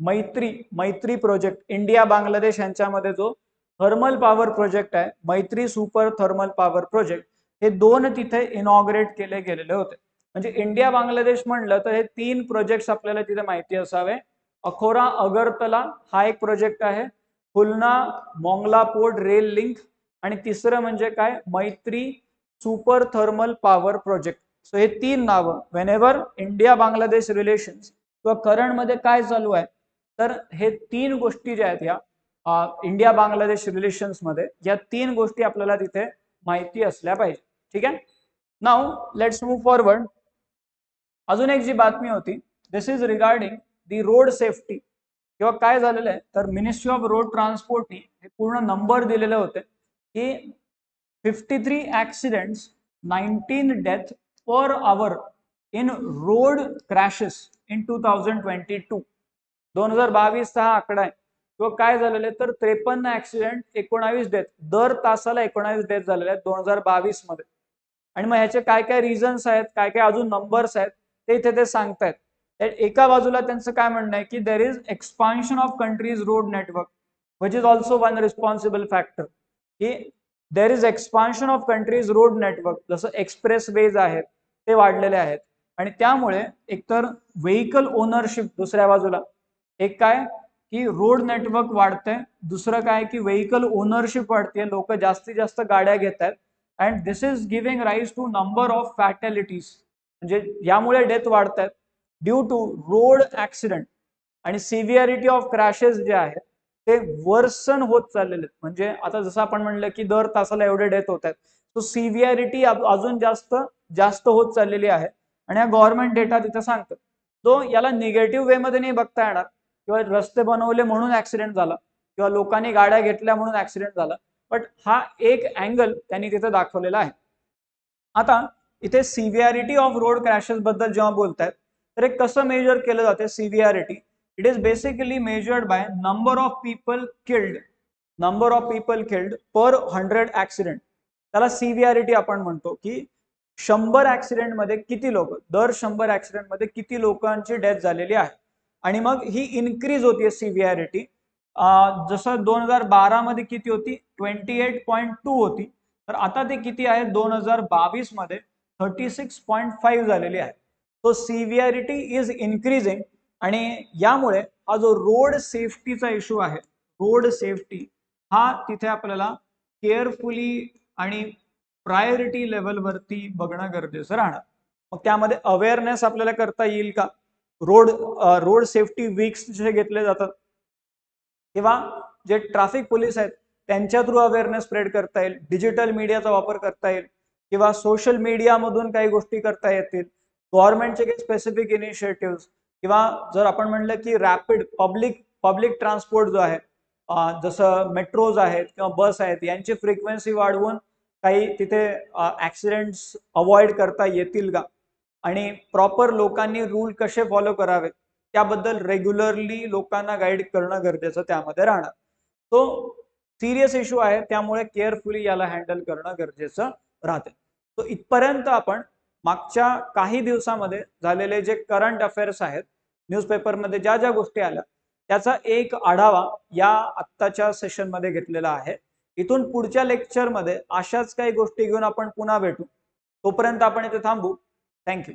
मैत्री प्रोजेक्ट इंडिया बांगलादेश यांच्यामध्ये जो थर्मल पॉवर प्रोजेक्ट आहे, मैत्री सुपर थर्मल पॉवर प्रोजेक्ट, हे 2 तिथे इनॉग्रेट केले गेलेले होते. म्हणजे इंडिया बांगलादेश म्हणलं तर हे 3 प्रोजेक्ट्स आपल्याला तिथे माहिती असावे. अखोरा अगरतला हा एक प्रोजेक्ट आहे, खुलना मोंगला पोर्ट रेल लिंक, आणि तिसरं म्हणजे काय, मैत्री super thermal power project. So हे 3 नावं व्हेनेवर इंडिया बांगलादेश रिलेशन्स किंवा करंट मध्ये काय चालू आहे तर हे 3 गोष्टी ज्या आहेत या इंडिया बांगलादेश रिलेशन्स मध्ये, या 3 गोष्टी आपल्याला तिथे माहिती असल्या पाहिजे. ठीक आहे. Now let's move forward. अजून एक जी बातमी होती, this is regarding the road safety. किंवा काय झालेलं आहे तर मिनिस्ट्री ऑफ रोड ट्रान्सपोर्टने हे पूर्ण नंबर दिलेले होते की 53 accidents, 19 death per hour in road crashes in 2022. 2022 हा आकडा आहे. किंवा काय झालेलं आहे तर 53 ऍक्सिडेंट, 19 डेथ, दर तासाला 19 डेथ झालेले आहेत 2022 मध्ये. आणि मग ह्याचे काय काय रिझन्स आहेत, काय काय अजून नंबर्स आहेत ते इथे ते सांगतायत. एका बाजूला त्यांचं काय म्हणणं आहे की there is expansion of countries road network which is also one responsible factor. की there is expansion of countries road network, जसं एक्सप्रेस वेज आहेत ते वाढलेले आहेत. आणि त्यामुळे एकतर व्हेकल ओनरशिप, दुसऱ्या बाजूला एक काय की रोड नेटवर्क वाढतंय, दुसरं काय की व्हेकल ओनरशिप वाढते, लोक जास्तीत जास्त गाड्या घेत आहेत. And this is giving rise to number of fatalities, म्हणजे यामुळे डेथ वाढत आहेत ड्यू टू रोड ऍक्सिडेंट. आणि सिव्हिअरिटी ऑफ क्रॅशेस जे आहेत ते वर्सन होत चाललेले आहेत. म्हणजे आता जसं आपण म्हणलं की दर तासाला एवढे डेथ होत आहेत, सो सिव्हिअरिटी अजून जास्त होत चाललेली आहे. आणि हा गव्हर्नमेंट डेटा तिथे सांगतो. तो याला निगेटिव्ह वे मध्ये नाही बघता येणार, किंवा रस्ते बनवले म्हणून ऍक्सिडेंट झाला, किंवा लोकांनी गाड्या घेतल्या म्हणून ऍक्सिडेंट झाला, बट हा एक अँगल त्यांनी तिथे दाखवलेला आहे. आता इथे सिव्हिअरिटी ऑफ रोड क्रॅशेस बद्दल जेव्हा बोलतायत तर हे कसं मेजर केलं जाते severity. It is basically measured by number of people killed per 100 accident. त्याला सिव्हिअरिटी आपण म्हणतो की 100 ऍक्सिडेंट मध्ये किती लोक, दर 100 ऍक्सिडेंट मध्ये किती लोकांची डेथ झालेली आहे. आणि मग ही इन्क्रीज होती सिव्हिअरिटी. जसं 2012 मध्ये किती होती, 28.2 होती, तर आता ते किती आहे 2022 मध्ये 36.5 झालेली आहे. So severity is increasing. आणि यामुळे हा जो रोड सेफ्टीचा इश्यू आहे, रोड सेफ्टी हा तिथे आपल्याला केअरफुली आणि प्रायोरिटी लेवलवरती बघणं गरजेचं राहणार. मग त्यामध्ये अवेअरनेस आपल्याला करता येईल का? रोड सेफ्टी वीक्स जे घेतले जातात किंवा जे ट्रॅफिक पोलीस आहेत त्यांच्या थ्रू अवेअरनेस स्प्रेड करता येईल, डिजिटल मीडियाचा वापर करता येईल किंवा सोशल मीडियामधून काही गोष्टी करता येतील, गव्हर्नमेंटचे काही स्पेसिफिक इनिशिएटिव्ह किंवा जर आपण म्हणलं की रॅपिड पब्लिक ट्रान्सपोर्ट जो आहे जसं मेट्रोज आहेत किंवा बस आहेत यांची फ्रिक्वेन्सी वाढवून काही तिथे ऍक्सिडेंट्स अवॉइड करता येतील का? आणि प्रॉपर लोकांनी रूल कसे फॉलो करावेत त्याबद्दल रेग्युलरली लोकांना गाईड करणं गरजेचं त्यामध्ये राहणार. तो सिरियस इश्यू आहे त्यामुळे केअरफुली याला हँडल करणं गरजेचं राहते. तो इथपर्यंत आपण मागच्या काही दिवसामध्ये झालेले जे करंट अफेअर्स आहेत न्यूजपेपरमध्ये ज्या ज्या गोष्टी आल्या त्याचा एक आढावा या आत्ताच्या सेशनमध्ये घेतलेला आहे. इथून पुढच्या लेक्चरमध्ये अशाच काही गोष्टी घेऊन आपण पुन्हा भेटू. तोपर्यंत आपण इथे थांबू. थँक्यू.